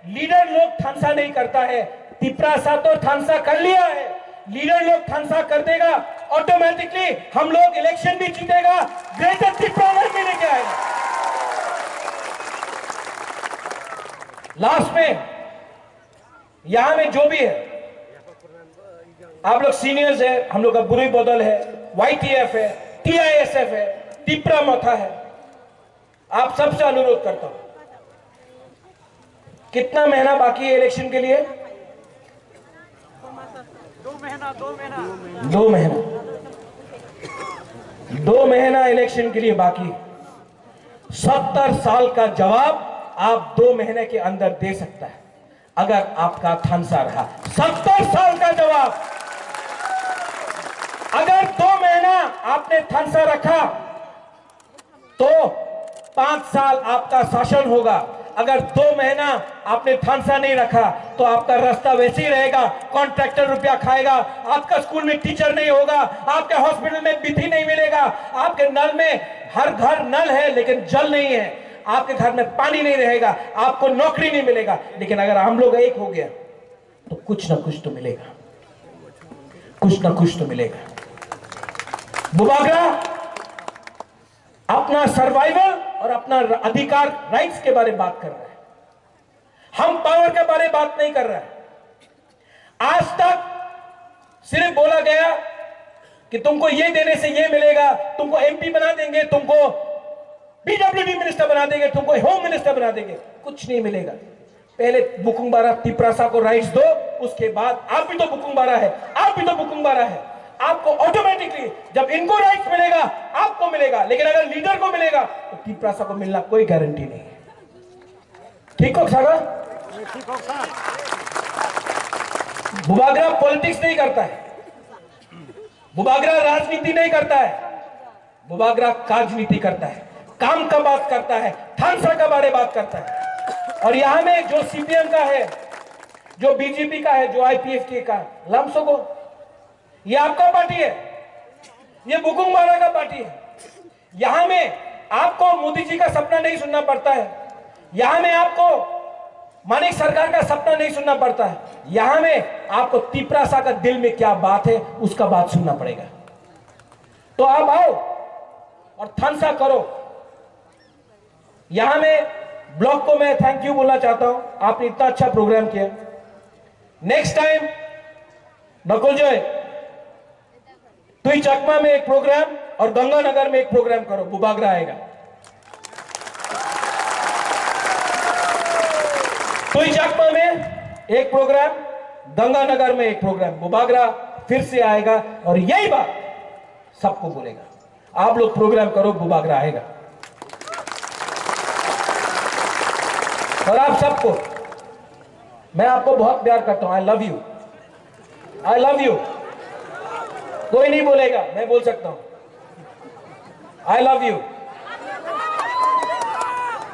लीडर लोग थानसा नहीं करता है, तिपरा सा तो थानसा कर लिया है। लीडर लोग थानसा कर देगा, ऑटोमेटिकली हम लोग इलेक्शन भी जीतेगा, ग्रेटर त्रिपुरा में लेके आएगा। लास्ट में यहां में जो भी है, आप लोग सीनियर्स है, हम लोग का बुरी बदल है, YTF है, TISF है, तिपरा मथा है। आप सबसे अनुरोध करता हूं, कितना महीना बाकी है इलेक्शन के लिए? 2 महीना इलेक्शन के लिए बाकी। 70 साल का जवाब आप 2 महीने के अंदर दे सकता है अगर आपका थानसा रहा। 70 साल का जवाब। अगर 2 महीना आपने थानसा रखा तो 5 साल आपका शासन होगा। अगर 2 महीना आपने थानसा नहीं रखा तो आपका रास्ता वैसे ही रहेगा, कॉन्ट्रैक्टर रुपया खाएगा, आपका स्कूल में टीचर नहीं होगा, आपके हॉस्पिटल में बिजली नहीं मिलेगा, आपके नल में, हर घर नल है लेकिन जल नहीं है, आपके घर में पानी नहीं रहेगा, आपको नौकरी नहीं मिलेगा। लेकिन अगर हम लोग एक हो गया तो कुछ ना कुछ तो मिलेगा, कुछ ना कुछ तो मिलेगा। बुबागरा अपना सर्वाइवल और अपना अधिकार, राइट्स के बारे में बात कर रहा है। हम पावर के बारे में बात नहीं कर रहे हैं। आज तक सिर्फ बोला गया कि तुमको ये देने से ये मिलेगा, तुमको MP बना देंगे, तुमको PWD मिनिस्टर बना देंगे, तुमको होम मिनिस्टर बना देंगे। कुछ नहीं मिलेगा। पहले बुकुंबारा तिपरासा को राइट्स दो, उसके बाद आप भी तो बुकुंबारा है, आप भी तो बुकुंबारा है। आपको ऑटोमेटिकली जब इनको राइट्स मिलेगा आपको मिलेगा, लेकिन अगर लीडर को मिलेगा तो तिपरासा को मिलना कोई गारंटी नहीं है। ठीक हो सागा? बुबागरा पॉलिटिक्स नहीं करता है, बुबागरा राजनीति नहीं करता है, बुबागरा राजनीति करता है, काम का बात करता है, थानसा का बारे बात करता है। और यहां में जो CPM का है, जो BJP का है, जो IPFK का, लम्सो को, ये आपका पार्टी है, ये बुकुंबारा का पार्टी है। यहां में आपको मोदी जी का सपना नहीं सुनना पड़ता है, यहां में आपको मानिक सरकार का सपना नहीं सुनना पड़ता है, यहां में आपको तिपरासा का दिल में क्या बात है उसका बात सुनना पड़ेगा। तो आप आओ और थानसा करो। यहां में ब्लॉक को मैं थैंक यू बोलना चाहता हूं, आपने इतना अच्छा प्रोग्राम किया। नेक्स्ट टाइम नकुल जय तुई चकमा में एक प्रोग्राम और गंगानगर में एक प्रोग्राम करो, बुबागरा आएगा। तुई चकमा में एक प्रोग्राम, गंगानगर में एक प्रोग्राम, बुबागरा फिर से आएगा और यही बात सबको बोलेगा। आप लोग प्रोग्राम करो, बुबागरा आएगा। और आप सबको मैं आपको बहुत प्यार करता हूं। I love you, I love you. कोई नहीं बोलेगा, मैं बोल सकता हूं, आई लव यू।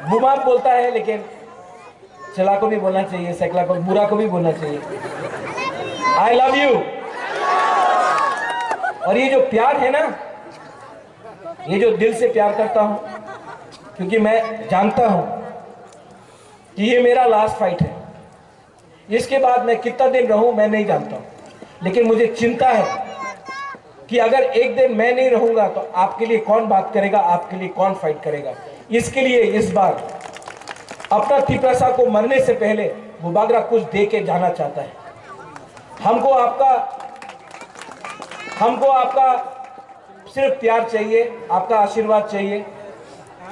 बुमा बोलता है लेकिन चला को भी बोलना चाहिए, सकला को, बुरा को भी बोलना चाहिए। I love you. और ये जो प्यार है ना, ये जो दिल से प्यार करता हूं, क्योंकि मैं जानता हूं कि ये मेरा लास्ट फाइट है। इसके बाद मैं कितना दिन रहूं मैं नहीं जानता हूं, लेकिन मुझे चिंता है कि अगर एक दिन मैं नहीं रहूंगा तो आपके लिए कौन बात करेगा, आपके लिए कौन फाइट करेगा। इसके लिए इस बार अपना तिपरासा को मरने से पहले बुबागरा कुछ दे के जाना चाहता है। हमको आपका सिर्फ प्यार चाहिए, आपका आशीर्वाद चाहिए।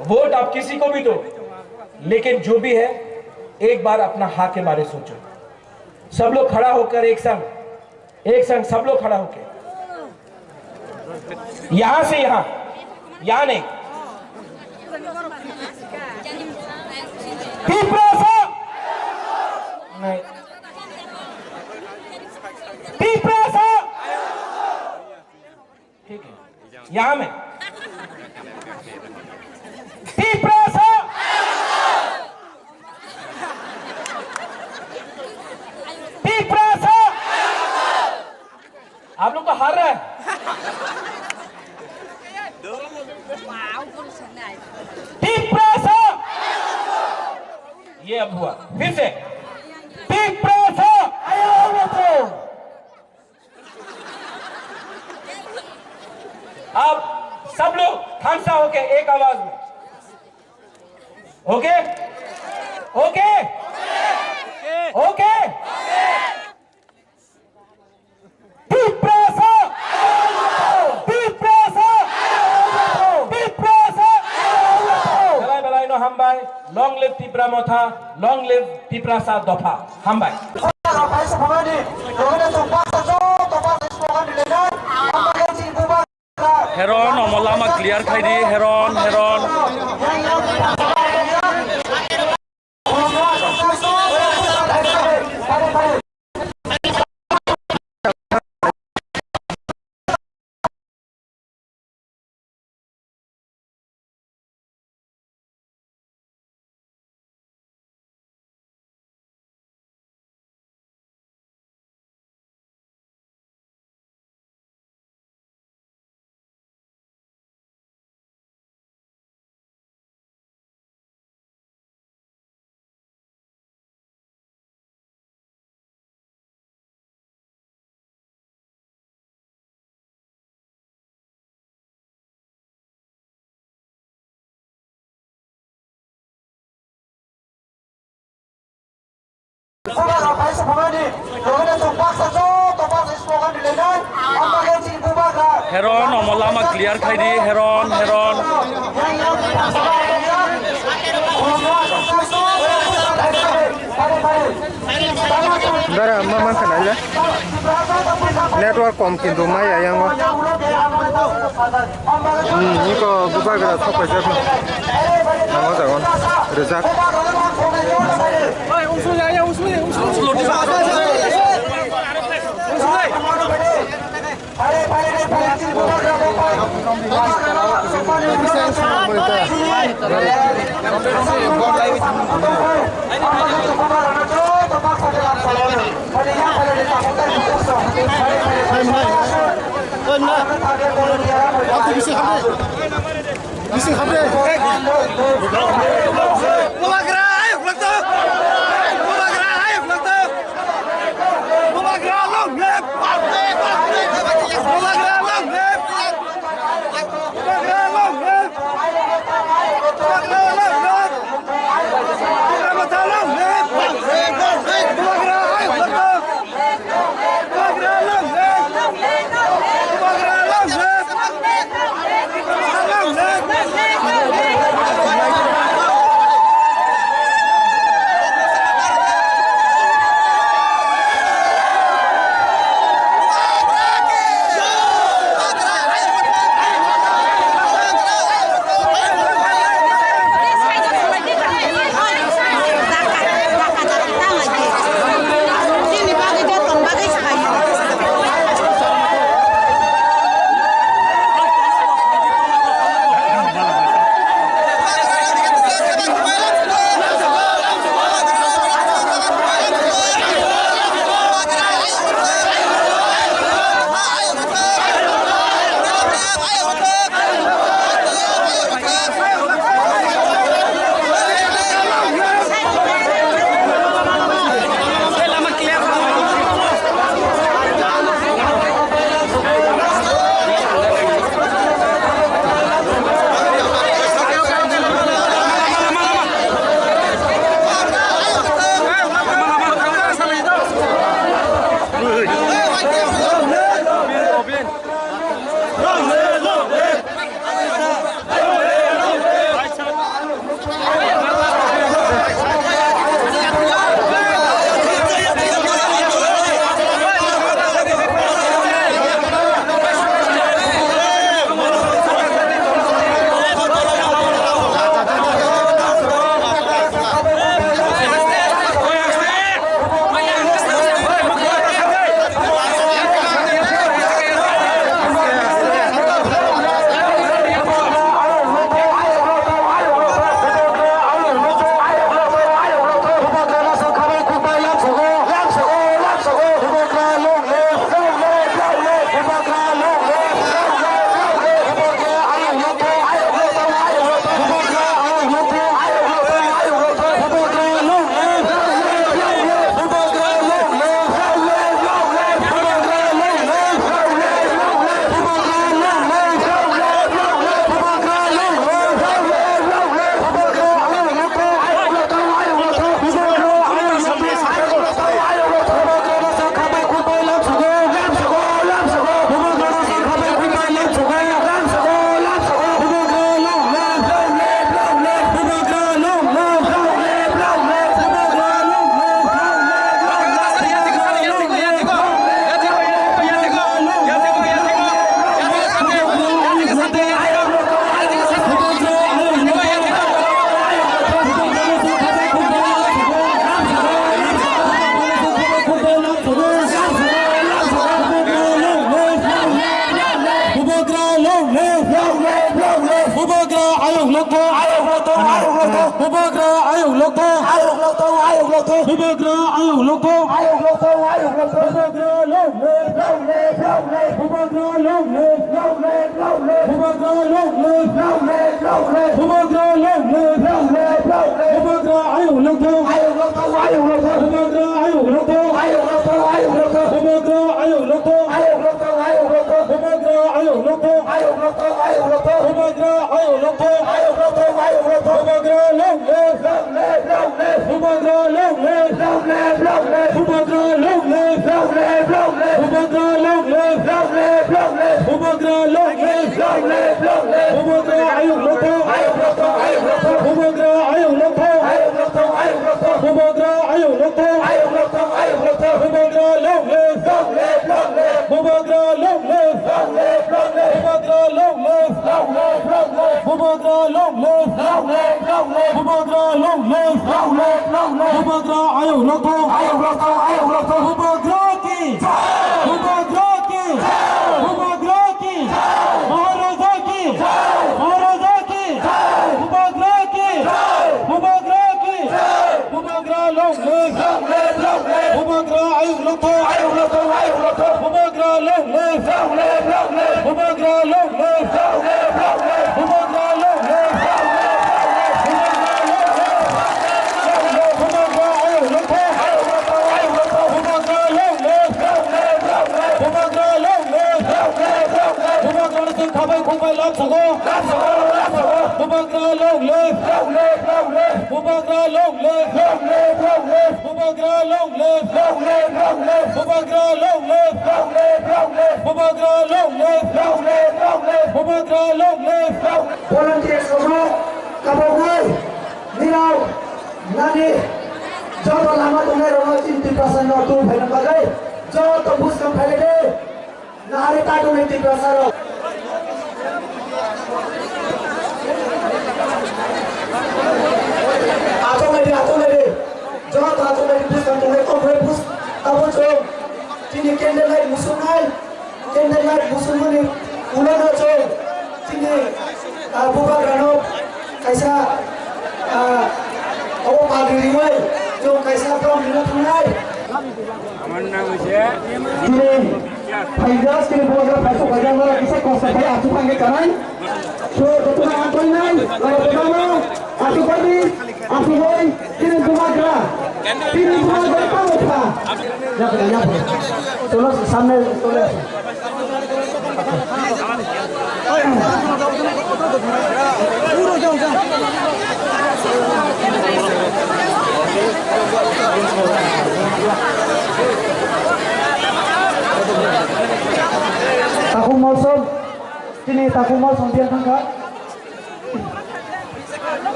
वोट आप किसी को भी दो, लेकिन जो भी है एक बार अपना हाँ के बारे सोचो। सब लोग खड़ा होकर एक संग सब लोग खड़ा होकर, यहां से यहां नहीं, तिपरासा नहीं, तिपरासा यहाँ में पिपरासा पिपरासा आप लोग तो हार रहे हैं। पिपरासा ये अब हुआ फिर से पिपरासा अब सब लोग खामसा होके एक आवाज में ओके ओके ओके पिपरासा पिपरासा पिपरासा belai belai no hambai long live Tipra Motha long live Piprasa Dopa hambai Heron omolama clear khaidi heron heron Heron omolama clear khaidi heron heron Dara mama kanala network kom kintu maya yang ni ko bubagra thopai ja namo jagon rezak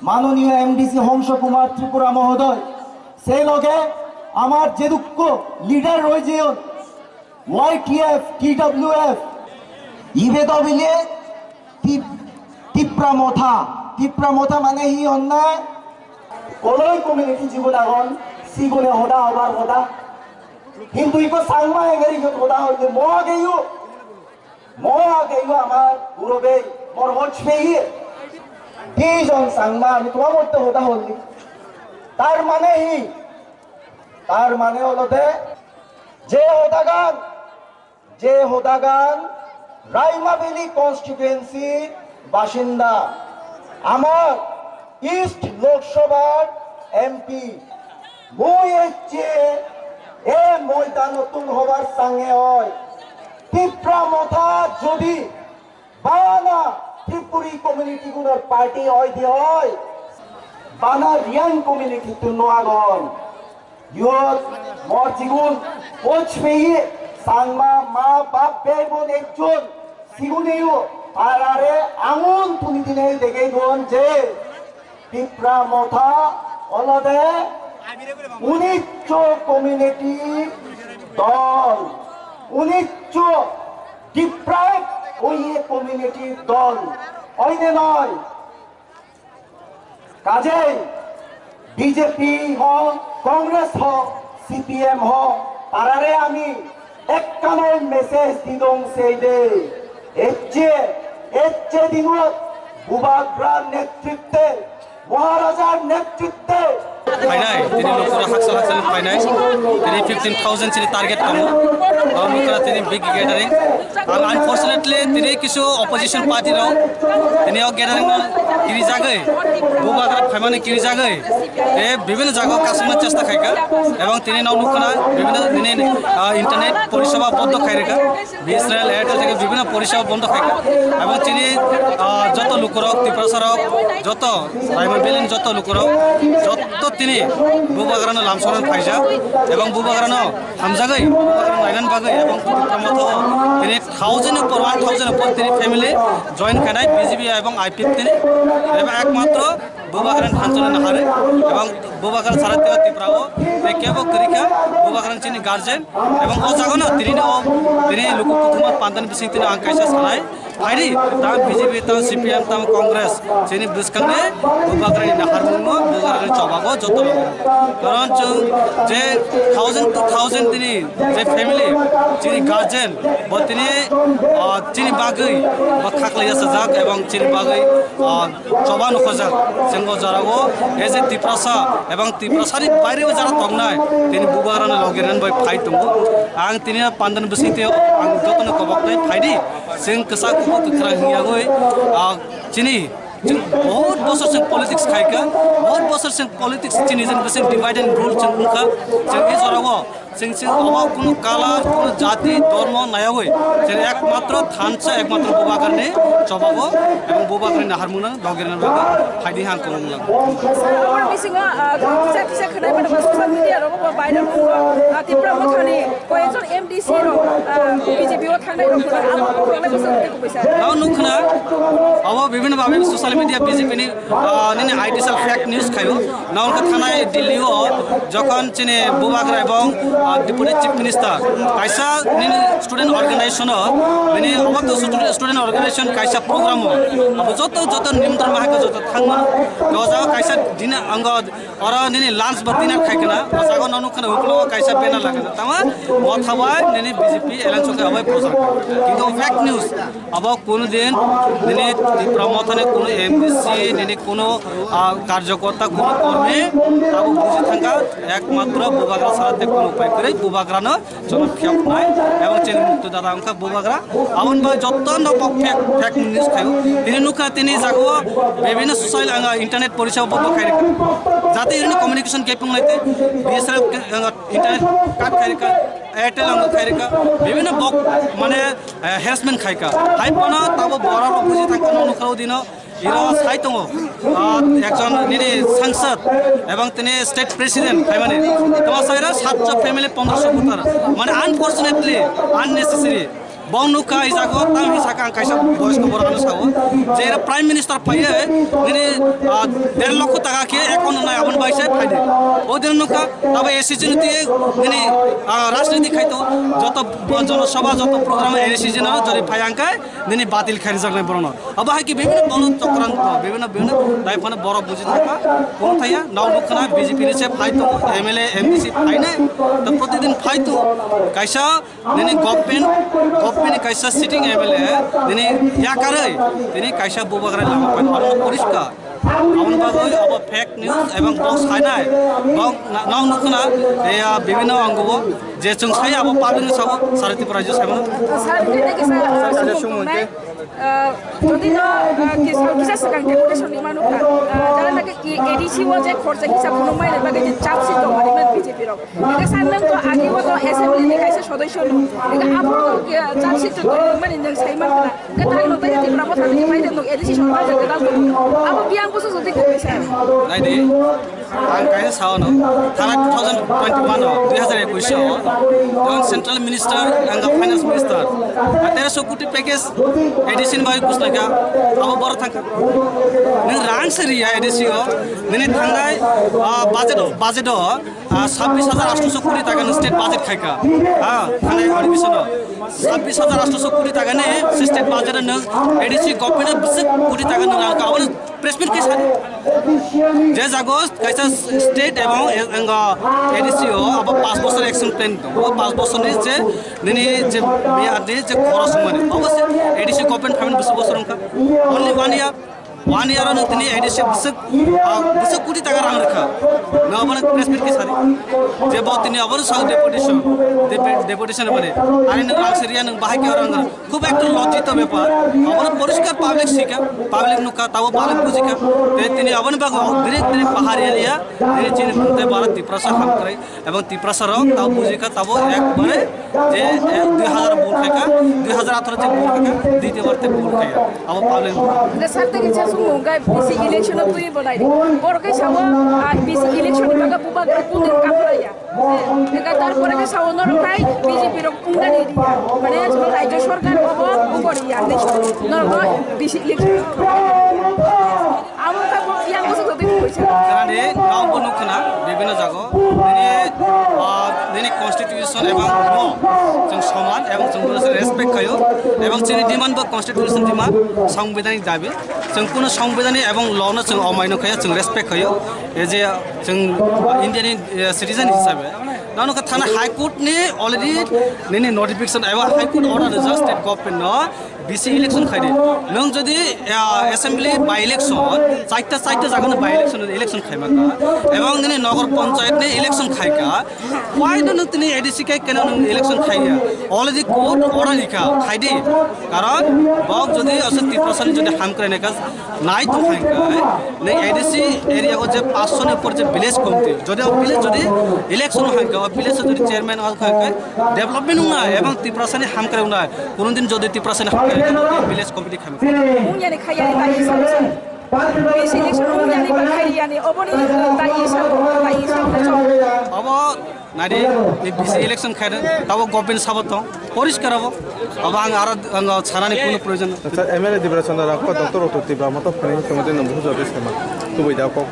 माननीय MDC हंस कुमार त्रिपुरा महोदय से लगे आमार जे दुख lidar रही YTF TWF इबे तो बिले तिप्रा मोथा माने ही अन्याय koloi community জীবন এখন সিগুনে হদা হবার কথা কিন্তু ইকো সাংমা এঙ্গেরি কথা হইলে মগেইও আমার গুরবে মোর হচ পেয়ে দিজন সাংমা আমি তোমার মধ্যে হদা হলি তার মানে হলো যে হোদাগান রাইমাবেলি কনস্টিটুয়েন্সি বাসিন্দা আমার ইস্ট লোকসভার এমপি মই হচ্ছে এ ময়দান নতুন হবার সঙ্গে হয় ত্রিপুরা মথা যদি বানা ত্রিপুরি কমিউনিটি গুলোর পার্টি হয় বানা রিয়ান কমিউনিটি তো নোয়াগন ইয়ত মরজিগুন কোচ পেয়ে সাংমা মা বাপ ভাই বোন একজন সিগুনেও আরে আঙুন তুলি দিনে দেখে দোন যে ত্রিপুরা মথা অলদে 19 কমিউনিটি দল 19 ডিপ্রাইভ ওই কমিউনিটি দল ওইনে নয় কাজে বিজেপি হোক কংগ্রেস হোক সিপিএম হোক তারারে আমি একখানের মেসেজ দিদং সেই দে এচ্ছে দিনত বুবাগ্রার নেতৃত্বে মহারাজার নেতৃত্বে फाइनाय तिनी लोकरा हाक्सल फाइनाय तिनी 15,000 चिनि टार्गेट दङ और लोकरा तिनी बिग गैदरिंग और अनफॉर्चुनेटली तिनी किछु अपोजिशन पार्टी रौ तिनी गैदरिंग किरि जागै बुबाग्रा फाइमाने किरि जागै ए विभिन्न जागा कासुमा चेष्टा खाइका एवं तिनी नाउ लोकना विभिन्न तिनी इंटरनेट परिसेवा बन्द खाइरेका बीएसएनएल एयरटेल থেকে विभिन्न परिसेवा बन्द खाइका एवं तिनी যত লোকরা ত্রিপুরা যত রাইমাবেলিন যত লোকরা যত তিনি বুবাগ্রানো লামসরন ফাইজা এবং বুবাগ্রানো হামজাগৈ বুবাগ্রানো লাইনান বাগৈ এবং প্রমথ তিনি 1000 উপর তিনি ফ্যামিলি জয়েন খানায় বিজেপি এবং আইপিএফ তিনি এবং একমাত্র বুবাগ্রান ফাঞ্চলন হারে এবং বুবাগ্রান সারাতীয় ত্রিপুরাও কেব করিকা বুবাগ্রান চিনি গার্জেন এবং ও জাগনো তিনি লোককুমার পান্দান বিসিং তিনি আঙ্কাইসা সালাই फाइरी तब बीजेपी तब सीपीएम तब कांग्रेस चीनी बिस्कंगे बुबाग्रानी नाहारमुंगो बुबाग्रानी चबागो जतो कारण जों जे 1000 to 1000 तिनी जे फैमिली चीनी गार्जियन ब तिनी चीनी बागै ब खाखलाया सजाक एवं चीनी बागै चबानो खजाक जोंगो जारागो एजे तिप्रासा एवं तिप्रासानि बायरेव जारा तंगनाय तिनी बुबाग्रानी लगिरन बाय फाइट दंगो आं तिनी पांदन बसिते आं जतनो कबकनाय फाइदी जों कसा ककरा हियागै चिनी बहुत बसर से पॉलिटिक्स खाइका बहुत बसर से पॉलिटिक्स चिनी जों बसे डिवाइड एंड रूल जों उनका जों ए जरागो जों अबाव कोनो कालार कोनो जाति धर्म नायागै जों एकमात्र थानसा एकमात्र बुबाग्रानि चबागो एवं बुबाग्रानि नाहारमुना लगिरन बागै फाइदि हां कोंला सर बिसिङा किसा खनाय बादो सोशल मिडिया रो बायदो त्रिपुरा मथानि कयजन एमडीसी रो बीजेपी ओ थांनाय रो आलो बसर पैसा नाउ नुखना अब विभिन्न भावे सोशल मिडिया बीजेपी नि निने आइडियल फेक न्यूज खायो नाउ उनका थानाय दिल्लीओ जखन चिने बुबाग्रा एवं डिप्टी चीफ मिनिस्टर कैसा निने स्टूडेंट ऑर्गेनाइजेशन निने अब तो स्टूडेंट ऑर्गेनाइजेशन कैसा प्रोग्राम अब जत निमंत्रण माहाको जत थांगमन गजा कैसा दिन अंग और निने लांच बदिना खाइकना जागो ननुखना हुकलो कैसा बेना लागना तमा मथाबाय निने बीजेपी एलायंस के अबय प्रचार किंतु फेक न्यूज अब कोन दिन निने प्रमथने कोन एमडीसी निने कोन कार्यकर्ता कोन कर्मी अब बुझि थांगा एकमात्र बुबाग्रा साराते कोन उपाय करे बुबाग्रानो जनफियाव नाय एवं चेन मुक्त दादा उनका बुबाग्रा आवन बा जतन फेक न्यूज खायो तिनी नुखा तिनी जागो विभिन्न सोशल इंटरनेट परिसेवा बन्द खाइरे जाते इरने कम्युनिकेशन गैपिंग लाइते बीएसएनएल इंटरनेट काट खाइरेका एयरटेल अंग खाइरेका विभिन्न बक माने हेरासमेंट खाइका हाइपना तब बरा बुझि थांका नुखाव दिनो इरा साइतंगो एकजन निने सांसद एवं तिनी स्टेट प्रेसिडेंट फाइमाने तमा साइरा 7 फैमिली 1500 भोटार माने unfortunately unnecessary bong nuka isago tam hisaka kaisa voice ko borano sago je prime minister paye nini 1.5 lakh taka ke account na abon baise phaide o din nuka tabe season tie nini রাজনীতি খাইতো যত জনসভা যত programme এই season যদি ফায়াঙ্কা দিনে বাতিল খাই জাগনাই বরণ আবার কি বিভিন্ন বড় চক্রান্ত বিভিন্ন দায়ফানে বড় বুঝি থাকা কোন থাইয়া নাও লক্ষণা বিজেপি রে ফাইতো এমএলএ এমপিসি ফাইনে তো প্রতিদিন ফাইতো কাইসা দিনে গভর্নমেন্ট কাইসা সিটিং এমএলএ দিনে ইয়া করে দিনে কাইসা বুবাগরা লামা পাই আর পরিষ্কার আমন বাগৈ অব ফেক নিউজ এবং বক্স খাইনাই বং নাও লক্ষণা এই বিভিন্ন অঙ্গব যে जों साय अब पाब्लिक साब सारथि प्राइज साब सारथि सुमुंके যদি ন কিসা সকাং ডেপুটেশন ইমানুকা যারা নাকি এডিসি ও যে খরচা হিসাব কোনো মাইনে বাগে যে চাপসি তো মানে বিজেপি রক এটা সানন তো আগে ও তো অ্যাসেম্বলি নি কাইসা সদস্য নো এটা আপু চাপসি তো মানে নং সাইমান না কথা নো তাই তি প্রাপত হানি মাইনে নো এডিসি সরকার যে দাল আবো বিয়াং বসু যদি কইছে নাই দে আং কাইসা সাওনো থানা 2021 যখন central minister and finance minister 1300 কোটি প্যাকেজ एडिशन भाई कुछ लगा अब बड़ था नों रां सरिया एडिसियो नोंनि थांनाय बाजेट 26,800 कोटी टाका स्टेट बाजेट खायका हां थांनाय एडिशन 26,800 कोटी टाका ने स्टेट बाजेट नों एडिसि गभर्नमेंट 20 कोटी टाका नों रां अब प्रेसमेंट के साथ जे जागोस कैसा स्टेट एवं एडिसियो अब 5 বছর एक्शन प्लान वो 5 বছরनि जे नोंनि जे बियादि जे खरस माने अवश्य एडिसि गभर्नमेंट फाइमेन्ट 20 বছর का ओनली 1 year नो तिनी एडिसि 20 कोटी टाका रां रखा न बन प्रेसमेंट के सारी जे बहुत तिनी अबर साउ डेपुटेशन माने आनि न रां सरिया न बाहाय के रां खूब एक लज्जित ব্যাপার अबर परिष्कार पब्लिक सिका पब्लिक नुका ताव पालन बुझिका ते तिनी अबन बाग धीरे पहाड़ी एरिया धीरे चिन ते भारत तिप्रसा काम करे एवं तिप्रसा र ताव बुझिका ताव एक बारे जे 2000 वोट खायका 2018 जे वोट खायका द्वितीय बार ते वोट खाया अब पब्लिक ने सरते के सुमुंगा बीसी इलेक्शन तुई बनाई और के साव बीसी इलेक्शन बागा बुबा कुन काफलाया एका तारपरे के साव नर खाय बीजेपी रो कुंगानी माने राज्य सरकार बाबा उगरिया देश नर बीसी इलेक्शन আমকা ইয়াং বসে তো দেখি কইছে কারণে গাঁও বনুখনা বিভিন্ন জায়গা দিনে কনস্টিটিউশন এবং ল जों समान এবং जों रेसपेक्ट खायो এবং जोंनि डिमान्ड बा कन्स्टिट्यूशन डिमान्ड संवैधानिक दाबि जों कुनो संवैधानिक এবং लनो जों अमायनो खाया जों रेसपेक्ट खायो एज ए जों इन्डियानि सिटिजन हिसाबै नानो का थाना हाई कोर्ट ने अलरेडी नेनि नोटिफिकेशन एबा high court order just state government न बीसी इलेक्शन खाइदे नों जदि एसेम्बली बाय इलेक्शन चाइटा जागोन बाय इलेक्शन खाइमाका एवं नेनि नगर पंचायत ने इलेक्शन खाइका व्हाई डोंट तिनि एडिसि के केन इलेक्शन खाइया अलरेडी कोर्ट अर्डर लिखा खाइदे कारण बक जदि असत 3% जदि हाम करे नेका नाइ तो खाइका ने एडिसि एरिया को जे 500 ने ऊपर जे विलेज कमिटी जदि विलेज जदि इलेक्शन खाइका विलेज जदि चेयरमैन और खाइका डेवलपमेंट ना एवं 3% हाम करे ना कोनो दिन जदि 3% हाम करे विलेज कमिटी खाइमा मुंयानि खाइयानि ताइ सब बीसी इलेक्शन मुंयानि खाइयानि अबनि ताइ सब अब नारी बीसी इलेक्शन खाइदे तब गभर्नमेंट साबत परिष्कार हबो अब आं आरो छानानि कोनो प्रयोजन अच्छा एमएलए डिब्रेशन राखो डॉक्टर ओटोतिबा मत फनि सोमदे नबु जबे सेमा तुबैदा को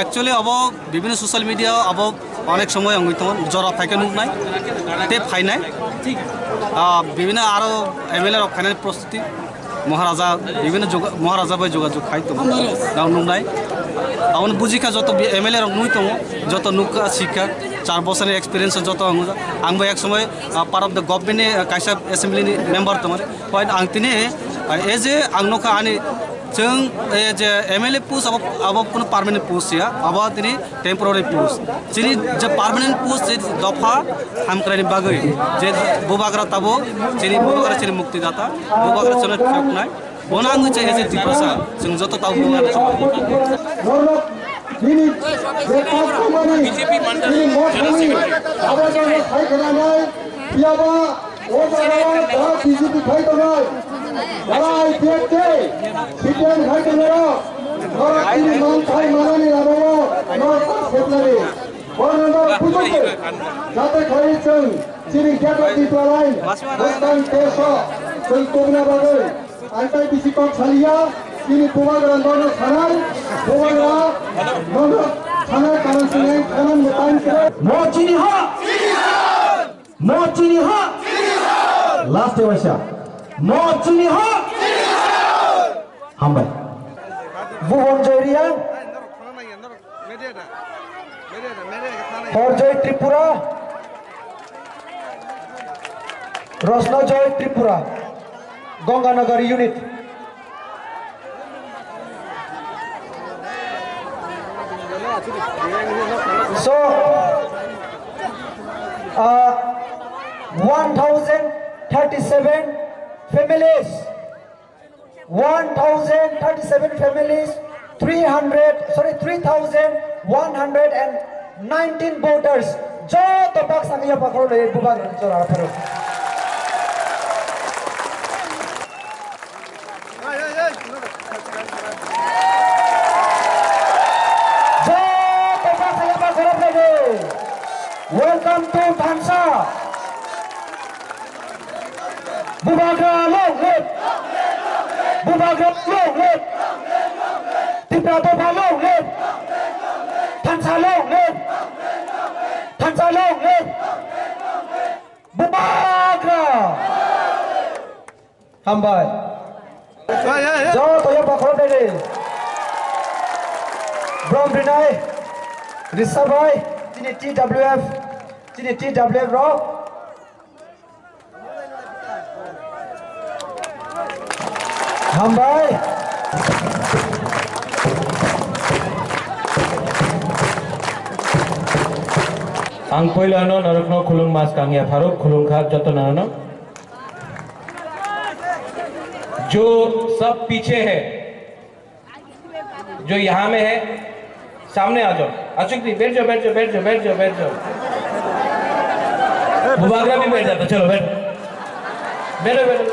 एक्चुअली अब विभिन्न सोशल मीडिया अब अनेक समय अंगित जरा फाइके नुनाय ते फाइनाय विभिन्न आरो एमएलए फाइनाल प्रस्तुति महाराजा विभिन्न महाराजा भाई जोगाजोग खाई तो नुनाय अब बुझिका जो एमएलए नुई तो जो नुका शिक्षा 4 বছর एक्सपीरियंस जो आंबो एक समय पार्ट अफ द गभर्नमेंट काइसा एसेम्बली मेम्बर तो आं तिनी एज ए आंनोखा आनी जों एज एमएलए पोस्ट अब कोनो पार्मानेंट पोस्ट या अब तिनी टेम्पोरारी पोस्ट जिनि जे पार्मानेंट पोस्ट जे दफा हामक्रानि बागै जे बुबाग्रा ताबो जिनि बुबाग्रा चिनि मुक्तिदाता बुबाग्रा चले ठोकनाय बनाङो जे एज दिप्रसा जों जत ताव बुबाग्रा BJP Mandal general Sini jaga di lain. Bukan desa. Bentuknya bagai. Antai bisikot salia. Sini Bubagra nono sarai. Bubagra nono sarai kanan sini kanan depan kiri. Mau cini ha. Mau cini ha. Last dewasa. Mau cini ha. Hambai. Buhon Jairia. Horjoy Tripura. Rosnojoy Tripura. Ganganagar unit. So 1037 families. 1037 families. 3,119 voters. Jo topak sangiya pakro le Bubagra chora pharo. Jo topak sangiya pakro le. Welcome to Bhansa. Bubagra long live. Bubagra long live. Tipra topa long live. Bhansa long live. Bhansa long live. Bubagra. Hambai. Jo toya pakro dele. Brom Brinai. Risabai. Sini TWF. Sini TWF rock. Hambai. Ang poilano narokno khulung mas kangya Faruk khulung khak joto narano जो सब पीछे है जो यहाँ में है सामने आ जाओ अचूक दी बैठ जाओ बैठ जाओ बैठ जाओ बैठ जाओ बैठ जाओ बुबागरा भी बैठ जाता चलो बैठ बैठो बैठो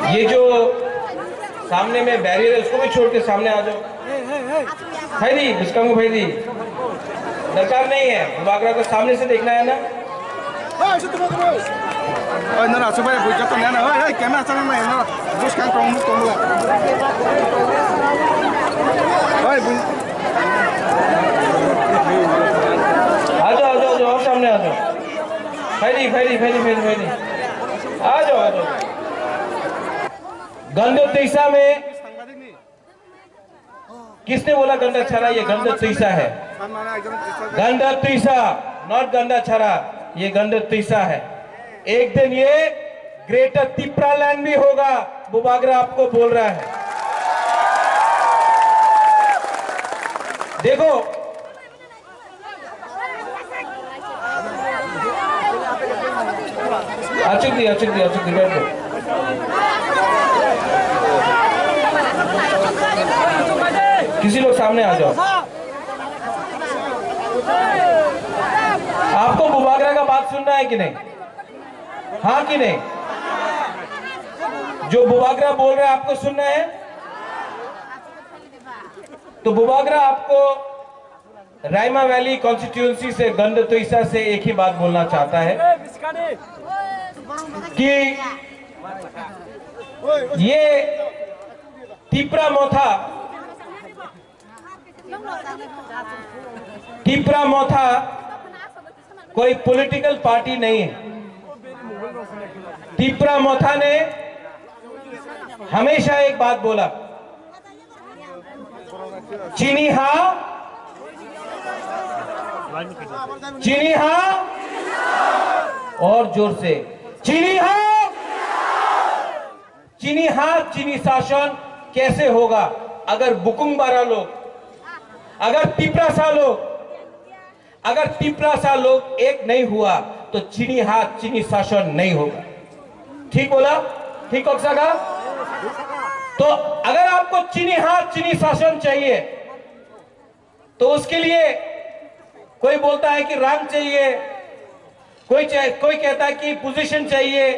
ये जो सामने में बैरियर है उसको भी छोड़ के सामने आ जाओ भाई दी बिस्कांगो भाई दी दरकार नहीं है बुबागरा को सामने से देखना है ना ना सुबह बुझा तो ना कैमरा चला ना ना बिस्कांग टोंग टोंगला आ जाओ और सामने आ जाओ भाई दी आ जाओ गंडो तीसा में किसने बोला गंडा छरा ये गंडो तीसा है गंडा तीसा नॉट गंडा छरा ये गंडो तीसा है एक दिन ये ग्रेटर तिप्रा लैंड भी होगा बुबागरा आपको बोल रहा है देखो अचुक दी बैठो किसी लोग सामने आ जाओ आपको बुबागरा का बात सुनना है कि नहीं हाँ कि नहीं जो बुबागरा बोल रहे हैं आपको सुनना है तो बुबागरा आपको रायमा वैली कॉन्स्टिट्यूएंसी से गंडतोइसा से एक ही बात बोलना चाहता है कि ये तिप्रा मोथा कोई पॉलिटिकल पार्टी नहीं है तिप्रा मोथा ने हमेशा एक बात बोला चीनी हाँ और जोर से चीनी हाँ चीनी शासन कैसे होगा अगर बुकुंगबारा लोग अगर तिप्रासा लोग एक नहीं हुआ तो चीनी हाथ चीनी शासन नहीं होगा ठीक बोला ठीक ओक्सागा तो अगर आपको चीनी हाथ चीनी शासन चाहिए तो उसके लिए कोई बोलता है कि रंग चाहिए, कोई कहता है कि पोजीशन चाहिए,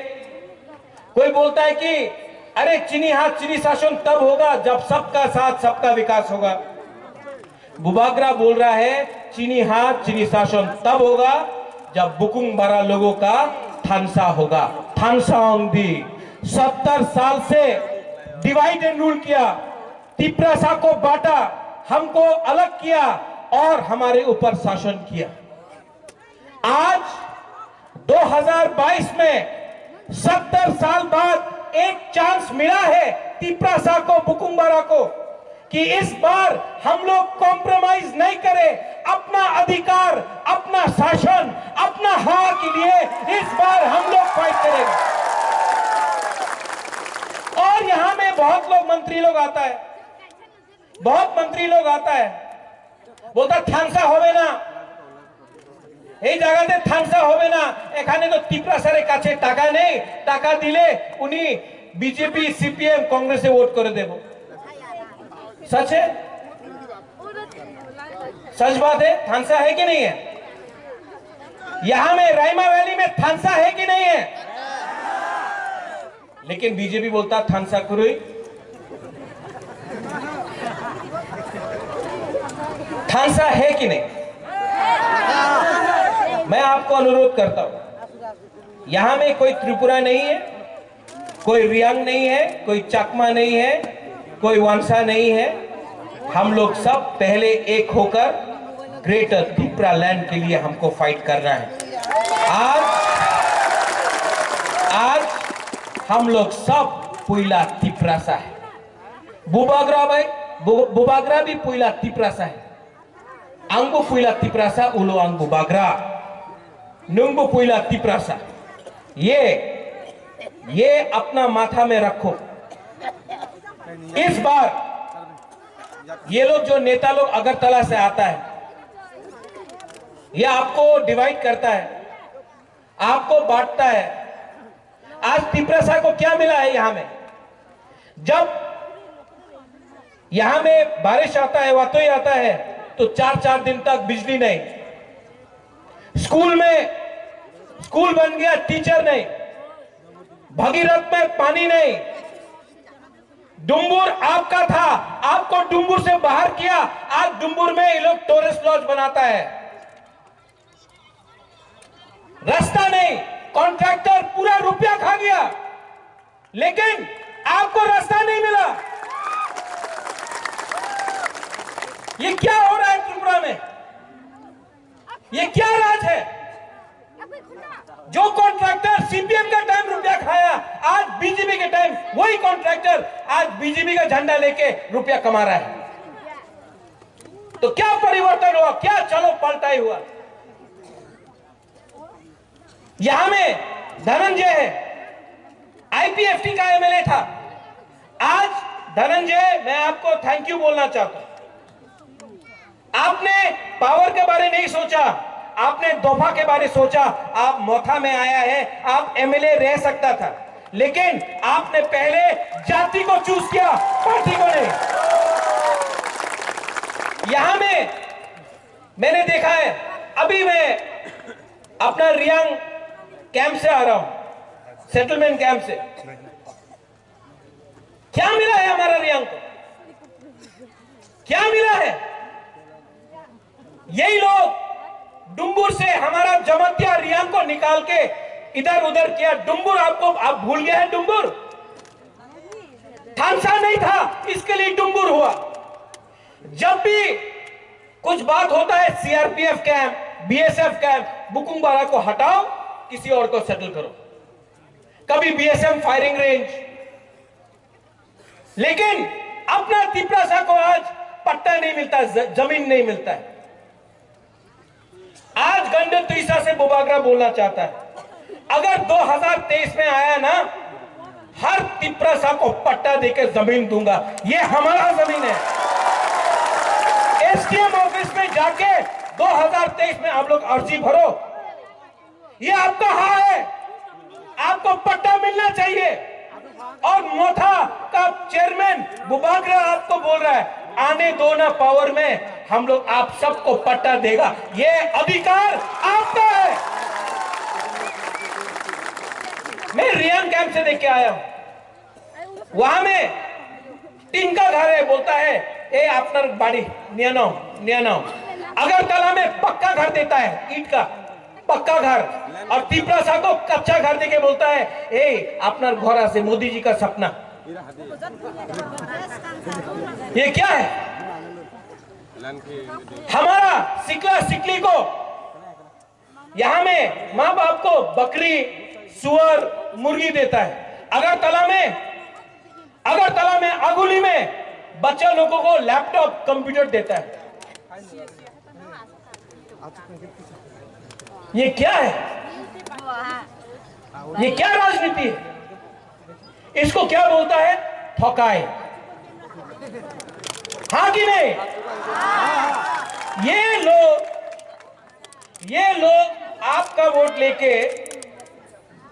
कोई बोलता है कि अरे चीनी हाथ चीनी शासन तब होगा जब सबका साथ सबका विकास होगा। बुबागरा बोल रहा है चीनी हाथ चीनी शासन तब होगा जब बुकुंग बारा लोगों का थानसा होगा। थानसा औंधी 70 साल से डिवाइड एंड रूल किया, तिप्रासा को बांटा, हमको अलग किया और हमारे ऊपर शासन किया। आज 2022 में 70 साल बाद एक चांस मिला है तिप्रासा को, बुकुंग बारा को, कि इस बार हम लोग कॉम्प्रोमाइज नहीं करें, अपना अधिकार, अपना शासन, अपना हक के लिए इस बार हम लोग फाइट करेंगे। और यहां में बहुत लोग मंत्री लोग आता है, बहुत मंत्री लोग आता है, बोलता थानसा होवे ना, এই জায়গাতে থানসা হবে না, এখানে তো তিপ্রাসারের কাছে টাকা নেই, টাকা দিলে উনি बीजेपी सीपीएम कांग्रेस से वोट कर देबो। सच है, सच बात है, थानसा है कि नहीं है? यहां में रायमा वैली में थानसा है कि नहीं है? लेकिन बीजेपी बोलता थानसा करुई। थानसा है कि नहीं? मैं आपको अनुरोध करता हूं, यहां में कोई त्रिपुरा नहीं है, कोई रियांग नहीं है, कोई चकमा नहीं है, कोई वंशा नहीं है। हम लोग सब पहले एक होकर ग्रेटर त्रिपुरा लैंड के लिए हमको फाइट करना है। आज हम लोग सब पुइला तिप्रासा है। बुबागरा भाई, बुबागरा भी पुइला तिप्रासा है। अंगु पुइला तिप्रासा, उलो अंगु बागरा, नुंगु पुइला तिप्रासा। ये अपना माथा में रखो। इस बार ये लोग जो नेता लोग अगरतला से आता है, ये आपको डिवाइड करता है, आपको बांटता है। आज तिप्रासा को क्या मिला है? यहां में जब यहां में बारिश आता है, वातोई आता है, तो 4-4 दिन तक बिजली नहीं, स्कूल बन गया, टीचर नहीं, भगीरथ में पानी नहीं, डुम्बुर आपका था, आपको डुम्बुर से बाहर किया, आज डुम्बुर में ये लोग टूरिस्ट लॉज बनाता है। रास्ता नहीं, कॉन्ट्रैक्टर पूरा रुपया खा गया, लेकिन आपको रास्ता नहीं मिला। ये क्या हो रहा है त्रिपुरा में? ये क्या राज है? जो कॉन्ट्रैक्टर सीपीएम का टाइम रुपया खाया, आज बीजेपी के टाइम वही कॉन्ट्रैक्टर आज बीजेपी का झंडा लेके रुपया कमा रहा है। तो क्या परिवर्तन हुआ? क्या चलो पलटाई हुआ? यहां में धनंजय है, आईपीएफटी का एमएलए था। आज धनंजय, मैं आपको थैंक यू बोलना चाहता हूं। आपने पावर के बारे नहीं सोचा, आपने दोफा के बारे सोचा। आप मोथा में आया है, आप एमएलए रह सकता था, लेकिन आपने पहले जाति को चूज किया, पार्टी को नहीं। यहां में मैंने देखा है, अभी मैं अपना रियांग कैंप से आ रहा हूं, सेटलमेंट कैंप से। क्या मिला है हमारा रियांग को? क्या मिला है? यही लोग डुम्बुर से हमारा जमतिया रियांग को निकाल के इधर उधर किया। डुम्बुर आप भूल गए हैं? डुम्बुर थानसा नहीं था, इसके लिए डुम्बुर हुआ। जब भी कुछ बात होता है, सीआरपीएफ कैंप, बीएसएफ कैंप, बुकुंग बारा को हटाओ, किसी और को सेटल करो। कभी बीएसएफ फायरिंग रेंज, लेकिन अपना तिप्रासा को आज पट्टा नहीं मिलता, जमीन नहीं मिलता है। आज गंडे तुइसा से बुबागरा बोलना चाहता है, अगर 2023 में आया ना, हर तिप्रासा को पट्टा देकर जमीन दूंगा। ये हमारा जमीन है। एसडीएम ऑफिस में जाके 2023 में आप लोग अर्जी भरो, ये आपका हक है, आपको पट्टा मिलना चाहिए। और मोथा का चेयरमैन बुबागरा आपको बोल रहा है आने दो ना पावर में, हम लोग आप सबको पट्टा देगा, ये अधिकार आपका है। मैं रियान कैंप से देख के आया हूं, वहां में टीन का घर है, बोलता है ए आपनर बाड़ी नियानो। अगरतला में पक्का घर देता है, ईंट का पक्का घर, और तिपरासा को कच्चा घर देके बोलता है ए अपना घोड़ा से मोदी जी का सपना। ये क्या है? हमारा सिकला सिकली को यहां में मां बाप को बकरी सुअर मुर्गी देता है, अगरतला में अगुली में बच्चा लोगों को लैपटॉप कंप्यूटर देता है। ये क्या है? ये क्या राजनीति है? इसको क्या बोलता है? ठोकाई। हाँ कि नहीं? ये लोग आपका वोट लेके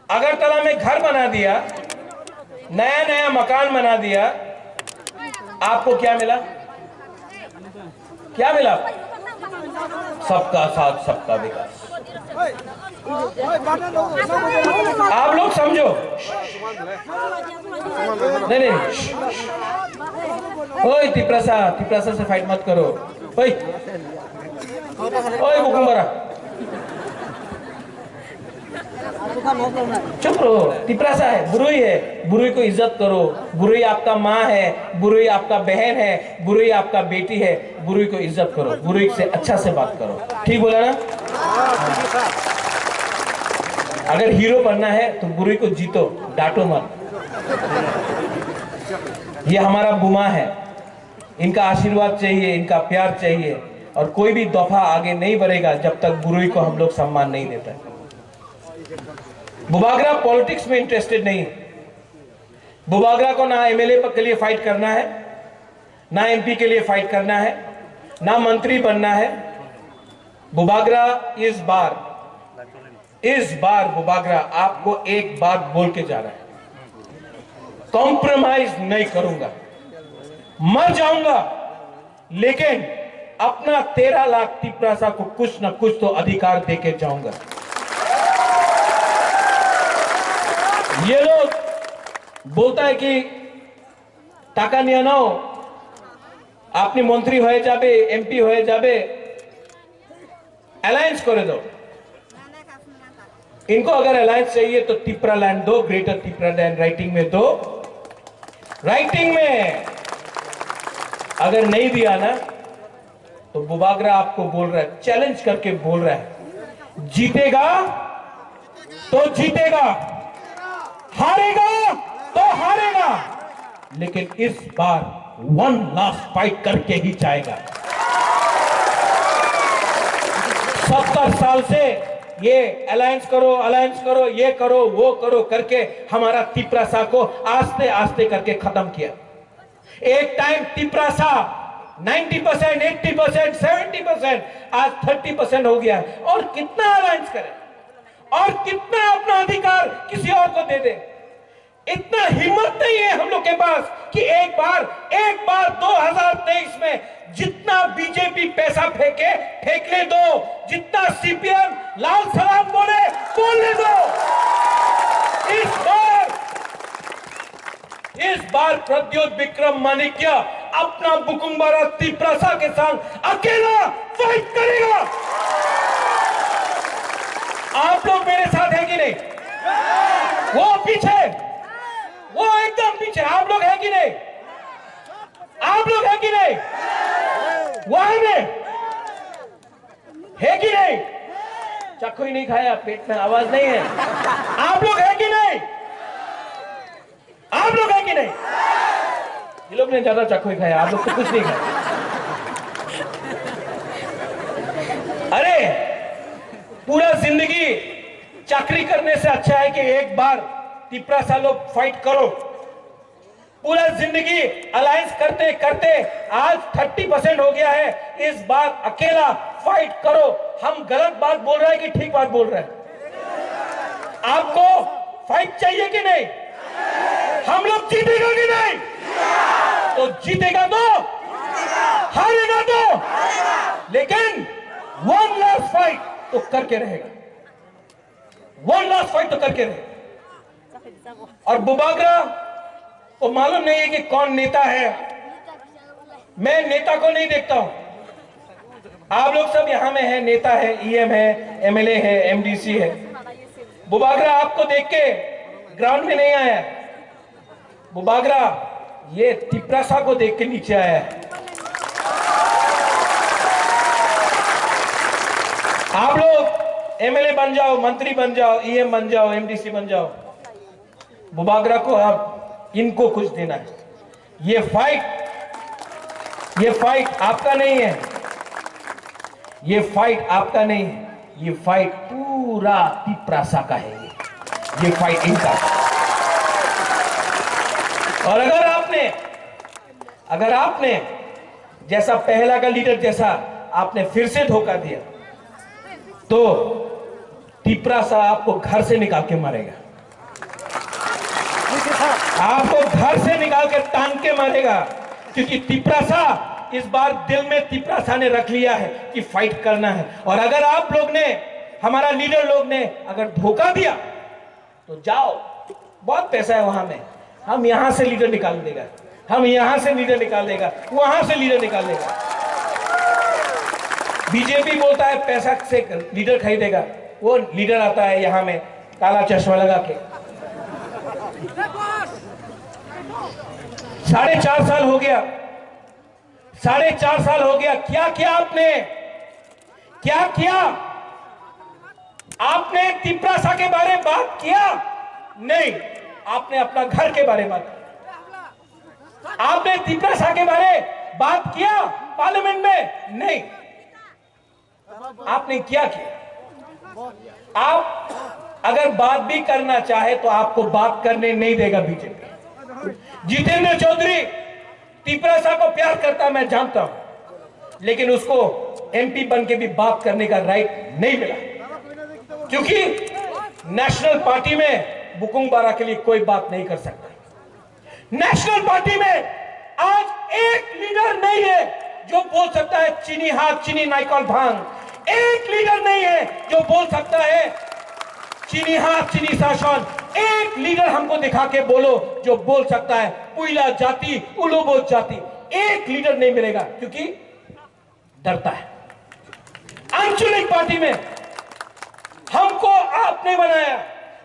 अगरतला में घर बना दिया, नया मकान बना दिया, आपको क्या मिला? क्या मिला? सबका साथ सबका विकास। आप लोग समझो। नहीं, ओए तिपरासा से फाइट मत करो। ओए बुकुम्बरा, चुप रहो। तिपरासा है, बुरुई को इज्जत करो। बुरुई आपका माँ है, बुरुई आपका बहन है, बुरुई आपका बेटी है, बुरुई को इज्जत करो, बुरुई से अच्छा से बात करो। ठीक बोला ना? अगर हीरो बनना है तो बुरुई को जीतो, डांटो मत। ये हमारा बुमा है, इनका आशीर्वाद चाहिए, इनका प्यार चाहिए, और कोई भी दफा आगे नहीं बढ़ेगा जब तक बुरुई को हम लोग सम्मान नहीं देता। बुबागरा पॉलिटिक्स में इंटरेस्टेड नहीं है। बुबागरा को ना एमएलए के लिए फाइट करना है, ना एमपी के लिए फाइट करना है, ना मंत्री बनना है। बुबागरा इस बार बुबागरा आपको एक बात बोल के जा रहा है, कॉम्प्रोमाइज नहीं करूंगा, मर जाऊंगा, लेकिन अपना 13 लाख तिपरासा को कुछ ना कुछ तो अधिकार देके जाऊंगा। ये लोग बोलता है कि टाका निया नाओ, आपनी मंत्री हो जाबे, एमपी हो जाबे, अलायंस करे दो। इनको अगर अलायंस चाहिए तो तिपरा लैंड दो, ग्रेटर तिपरा लैंड राइटिंग में दो। राइटिंग में अगर नहीं दिया ना तो बुबागरा आपको बोल रहा है, चैलेंज करके बोल रहा है, जीतेगा तो जीतेगा, हारेगा तो हारेगा, लेकिन इस बार वन लास्ट फाइट करके ही जाएगा। 70 साल से ये अलायंस करो, ये करो, वो करो करके हमारा तिपरासा को आस्ते आस्ते करके खत्म किया। एक टाइम तिपरासा 90%, 80%, 70%, आज 30% हो गया। और कितना अलायंस करें और कितना अपना अधिकार किसी और को दे दे? इतना हिम्मत नहीं है हम लोग के पास कि एक बार 2023 में जितना बीजेपी पैसा फेंकने दो, जितना सीपीएम लाल सलाम बोलने दो। इस बार प्रद्योत विक्रम माणिक्य अपना बुकुम्बरा तिपरासा के संग अकेला फाइट करेगा। आप लोग मेरे साथ है कि नहीं? वो पीछे, वो एकदम पीछे। आप लोग है कि नहीं? आप लोग है कि नहीं? वहां में है कि नहीं? चक्कू ही नहीं खाया, पेट में आवाज नहीं है। आप लोग है कि नहीं? आप लोग है कि नहीं? ये लोग ने ज्यादा चक्कू ही खाया, आप लोग तो कुछ नहीं खाया। अरे पूरा जिंदगी चाकरी करने से अच्छा है कि एक बार तिपरासा लोग फाइट करो। पूरा जिंदगी अलायंस करते करते आज 30% हो गया है, इस बार अकेला फाइट करो। हम गलत बात बोल रहे हैं कि ठीक बात बोल रहे हैं? आपको फाइट चाहिए कि नहीं? हम लोग जीतेगा कि नहीं? करके रहेगा, वन लास्ट फाइट तो करके रहेगा। और बुबागरा को मालूम नहीं है कि कौन नेता है। मैं नेता को नहीं देखता हूं, आप लोग सब यहां में है, नेता है, ईएम है, एमएलए है, एमडीसी है। बुबागरा आपको देख के ग्राउंड में नहीं आया, बुबागरा ये तिपरासा को देख के नीचे आया है। आप लोग एमएलए बन जाओ, मंत्री बन जाओ, ईएम बन जाओ, एमडीसी बन जाओ, बुबागरा को अब इनको कुछ देना है। ये फाइट आपका नहीं है, ये फाइट आपका नहीं है, ये फाइट पूरा तिपरासा का है। ये फाइट इनका है। और अगर आपने जैसा पहला का लीडर जैसा आपने फिर से धोखा दिया तो तिपरासा आपको घर से निकाल के मारेगा, आपको घर से निकाल के टांग के मारेगा। क्योंकि तिपरासा इस बार दिल में तिपरासा ने रख लिया है कि फाइट करना है। और अगर आप लोग ने, हमारा लीडर लोग ने अगर धोखा दिया तो जाओ, बहुत पैसा है वहां में, हम यहां से लीडर निकाल देगा, हम यहां से लीडर निकाल देगा, वहां से लीडर निकाल देगा। बीजेपी बोलता है पैसा से लीडर खरीदेगा, वो लीडर आता है यहां में काला चश्मा लगा के। 4.5 साल हो गया, 4.5 साल हो गया, क्या किया आपने? क्या किया आपने? तिपरासा के बारे में बात किया? नहीं, आपने अपना घर के बारे में बात किया। आपने तिपरासा के बारे बात किया पार्लियामेंट में? नहीं। आपने क्या किया? आप अगर बात भी करना चाहे तो आपको बात करने नहीं देगा बीजेपी। जितेंद्र चौधरी तिपरासा को प्यार करता, मैं जानता हूं, लेकिन उसको एमपी बन के भी बात करने का राइट नहीं मिला, क्योंकि नेशनल पार्टी में बुकुंग बारा के लिए कोई बात नहीं कर सकता। नेशनल पार्टी में आज एक लीडर नहीं है जो बोल सकता है चीनी हाथ चीनी नाइकॉल भांग। एक लीडर नहीं है जो बोल सकता है चीनी हाथ चीनी शासन। एक लीडर हमको दिखा के बोलो जो बोल सकता है पुइला जाति उलूबो जाति। एक लीडर नहीं मिलेगा, क्योंकि डरता है। आंचलिक पार्टी में हमको आपने बनाया,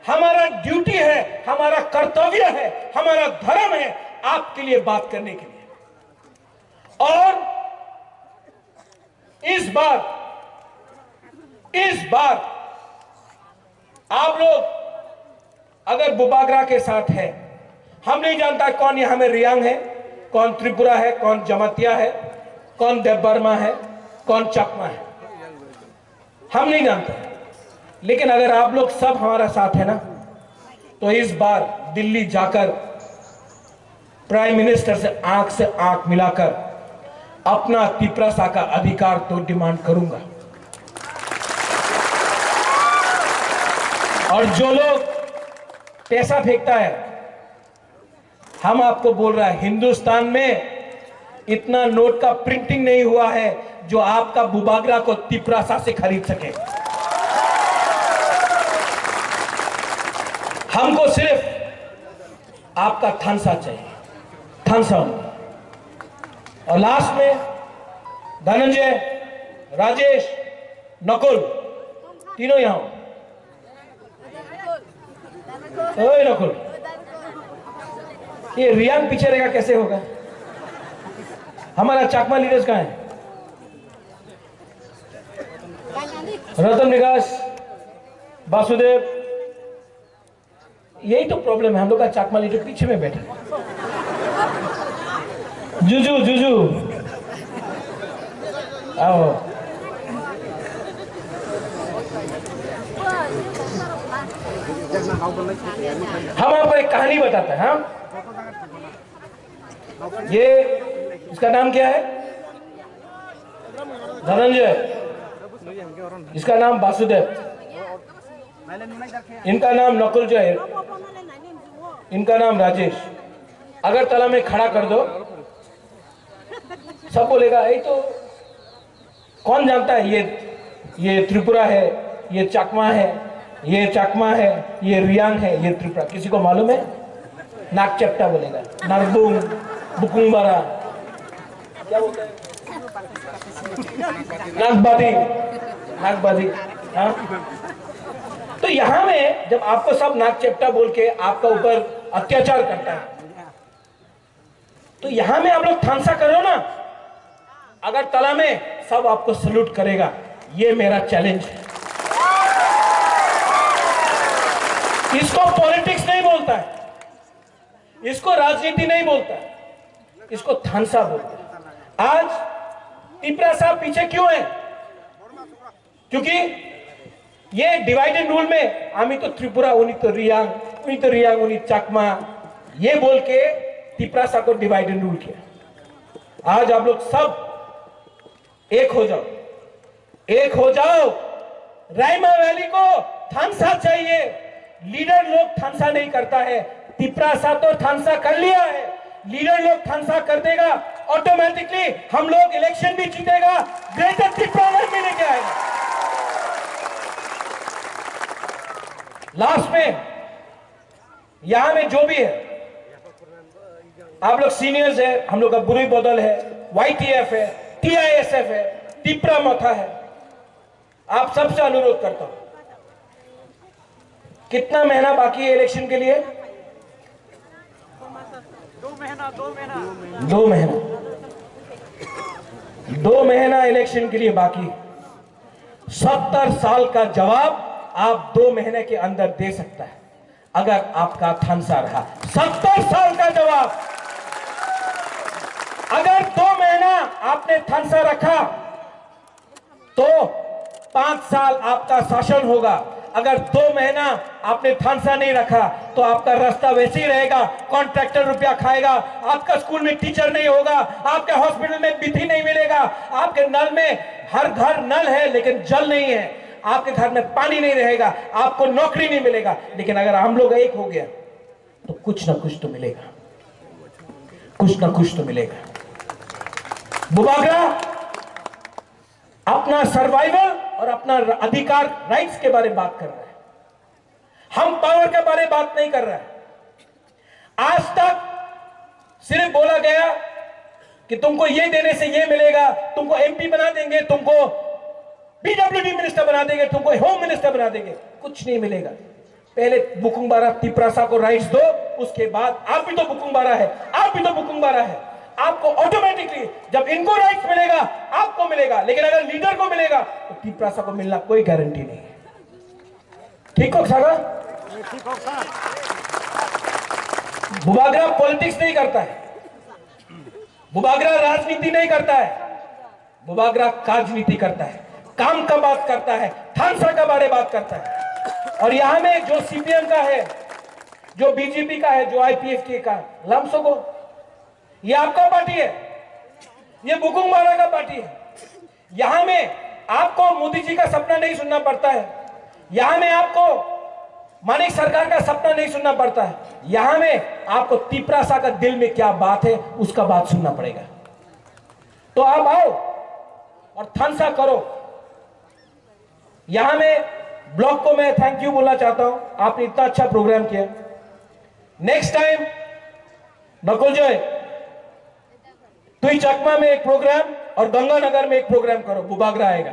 हमारा ड्यूटी है, हमारा कर्तव्य है, हमारा धर्म है आपके लिए बात करने के लिए। और इस बार आप लोग अगर बुबागरा के साथ है, हम नहीं जानता कौन यहां में रियांग है, कौन त्रिपुरा है, कौन जमातिया है, कौन देवबर्मा है, कौन चकमा है, हम नहीं जानते। लेकिन अगर आप लोग सब हमारा साथ है ना, तो इस बार दिल्ली जाकर प्राइम मिनिस्टर से आंख मिलाकर अपना तिपरासा का अधिकार तो डिमांड करूंगा। और जो लोग पैसा फेंकता है, हम आपको बोल रहा है, हिंदुस्तान में इतना नोट का प्रिंटिंग नहीं हुआ है जो आपका बुबागरा को तिपरासा से खरीद सके। हमको सिर्फ आपका थानसा चाहिए, थानसा। और लास्ट में धनंजय, राजेश, नकुल, तीनों यहां। ओए नकुल, ये रियांग पीछे रहेगा कैसे होगा? हमारा चाकमा लीडर्स कहां है? रतन विकास, वासुदेव, यही तो प्रॉब्लम है, हम लोग का चाकमा लीडर पीछे में बैठा। जुजू आओ। हम आपको एक कहानी बताते हैं। ये इसका नाम क्या है? धनंजय, इसका नाम वासुदेव, इनका नाम नकुल जो है, इनका नाम राजेश। अगरतला में खड़ा कर दो, सब बोलेगा ये तो कौन जानता है, ये त्रिपुरा है, ये चकमा है, ये चकमा है, ये रियांग है, ये त्रिपुरा। किसी को मालूम है? नागचेप्टा बोलेगा, नागबुंग, बुकुंगबारा, क्या बोलते हैं? नागबादी, नागबादी। हाँ, तो यहां में जब आपको सब नागचेप्टा बोल के आपका ऊपर अत्याचार करता है, तो यहां में आप लोग थानसा करो ना। अगर तला में सब आपको सल्यूट करेगा, ये मेरा चैलेंज है। इसको पॉलिटिक्स नहीं बोलता है, इसको राजनीति नहीं बोलता है, इसको थानसा बोलता है। आज त्रिपुरा साहब पीछे क्यों है? क्योंकि ये डिवाइड एंड रूल में आमी तो त्रिपुरा, उन्हीं तो रियांग, उन्हीं चकमा, ये बोल के त्रिपुरा साहब को डिवाइड एंड रूल किया। आज आप लोग सब एक हो जाओ, एक हो जाओ। रायमा वैली को थानसा चाहिए। लीडर लोग थानसा नहीं करता है, त्रिपुरा साहब तो थानसा कर लिया है। लीडर लोग थानसा कर देगा, ऑटोमेटिकली हम लोग इलेक्शन भी जीतेगा, ग्रेटर त्रिपुरा में लेके आएगा। लास्ट में यहां में जो भी है, आप लोग सीनियर्स है, हम लोग का बुरी बदल है, YTF है, TISF है, त्रिपुरा मथा है। आप सबसे अनुरोध करता हूं, कितना महीना बाकी है इलेक्शन के लिए? 2 महीना इलेक्शन के लिए बाकी। 70 साल का जवाब आप 2 महीने के अंदर दे सकता है अगर आपका थानसा रहा। 70 साल का जवाब। अगर 2 महीना आपने थानसा रखा तो 5 साल आपका शासन होगा। अगर 2 महीना आपने थानसा नहीं रखा तो आपका रास्ता वैसे ही रहेगा, कॉन्ट्रैक्टर रुपया खाएगा, आपका स्कूल में टीचर नहीं होगा, आपके हॉस्पिटल में बिजली नहीं मिलेगा, आपके नल में, हर घर नल है लेकिन जल नहीं है, आपके घर में पानी नहीं रहेगा, आपको नौकरी नहीं मिलेगा। लेकिन अगर हम लोग एक हो गया तो कुछ ना कुछ तो मिलेगा, कुछ ना कुछ तो मिलेगा। बुबागरा अपना सर्वाइवल और अपना अधिकार, राइट्स के बारे में बात कर रहा है। हम पावर के बारे में बात नहीं कर रहा है। आज तक सिर्फ बोला गया कि तुमको ये देने से ये मिलेगा, तुमको MP बना देंगे, तुमको PWD मिनिस्टर बना देंगे, तुमको होम मिनिस्टर बना देंगे। कुछ नहीं मिलेगा। पहले बुकुंगबारा त्रिपुरा को राइट्स दो, उसके बाद आप भी तो बुकुंगबारा है, आप भी तो बुकुंगबारा है। आपको ऑटोमेटिकली जब इनको राइट्स मिलेगा आपको मिलेगा, लेकिन अगर लीडर को मिलेगा तो त्रिपुरा को मिलना कोई गारंटी नहीं है। ठीक हो सागा? बुबागरा पॉलिटिक्स नहीं करता है, बुबागरा राजनीति नहीं करता है, बुबागरा राजनीति करता है, काम का बात करता है, थानसा का बारे बात करता है। और यहां में जो CPM का है, जो BJP का है, जो IPF का लम्सो को, ये आपका पार्टी है, ये बुकुंगबारा का पार्टी है। यहां में आपको मोदी जी का सपना नहीं सुनना पड़ता है, यहां में आपको मानिक सरकार का सपना नहीं सुनना पड़ता है, यहां में आपको त्रिपुरा का दिल में क्या बात है उसका बात सुनना पड़ेगा। तो आप आओ और थानसा करो। यहां में ब्लॉक को मैं थैंक यू बोलना चाहता हूं, आपने इतना अच्छा प्रोग्राम किया। नेक्स्ट टाइम नकुल जय तुई चकमा में एक प्रोग्राम और गंगानगर में एक प्रोग्राम करो, बुबागरा आएगा।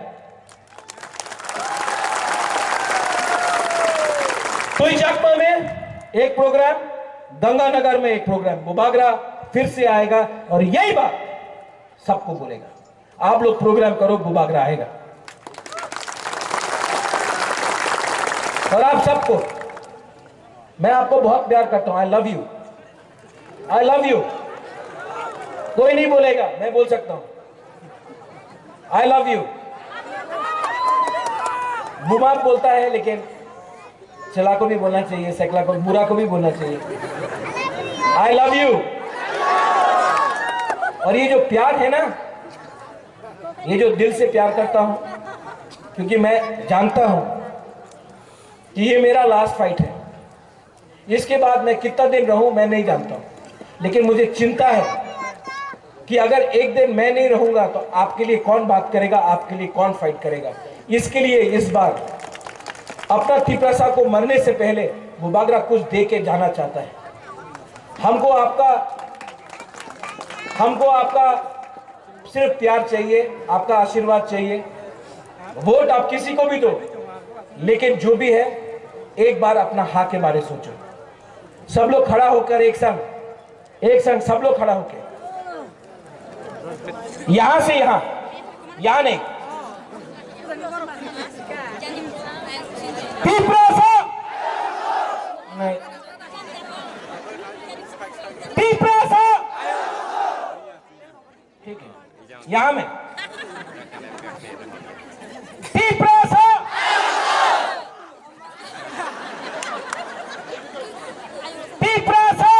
तुई चकमा में एक प्रोग्राम, गंगानगर में एक प्रोग्राम, बुबागरा फिर से आएगा और यही बात सबको बोलेगा। आप लोग प्रोग्राम करो, बुबागरा आएगा। और आप सबको मैं आपको बहुत प्यार करता हूं। I love you, I love you. कोई नहीं बोलेगा, मैं बोल सकता हूं, आई लव यू। बुमा बोलता है लेकिन चला को भी बोलना चाहिए, सकला को, बुरा को भी बोलना चाहिए। I love you. और ये जो प्यार है ना, ये जो दिल से प्यार करता हूं, क्योंकि मैं जानता हूं कि ये मेरा लास्ट फाइट है। इसके बाद मैं कितना दिन रहूं मैं नहीं जानता हूं, लेकिन मुझे चिंता है कि अगर एक दिन मैं नहीं रहूंगा तो आपके लिए कौन बात करेगा, आपके लिए कौन फाइट करेगा। इसके लिए इस बार अपना तिपरासा को मरने से पहले वो बागरा कुछ दे के जाना चाहता है। हमको आपका सिर्फ प्यार चाहिए, आपका आशीर्वाद चाहिए। वोट आप किसी को भी दो, लेकिन जो भी है एक बार अपना हाँ के बारे सोचो। सब लोग खड़ा होकर एक संग सब लोग खड़ा होकर, यहां से यहां नहीं, तिपरासा नहीं, तिपरासा ठीक है, यहां में तिपरासा, तिपरासा।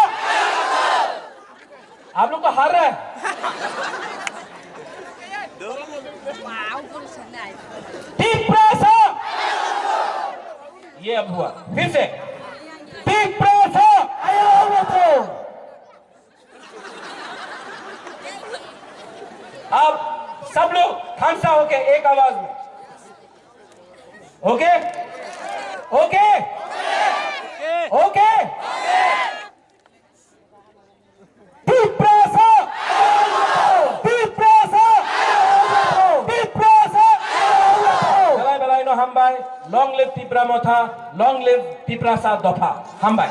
आप लोग तो हार रहे हैं। तिपरासा, ये अब हुआ, फिर से तिपरासा। अब सब लोग खामसा होके एक आवाज में, okay okay okay, Tiprasa, Tiprasa, Tiprasa. Belai no hambai, long live Tipra Motha, long live Tiprasa Dopa, hambai.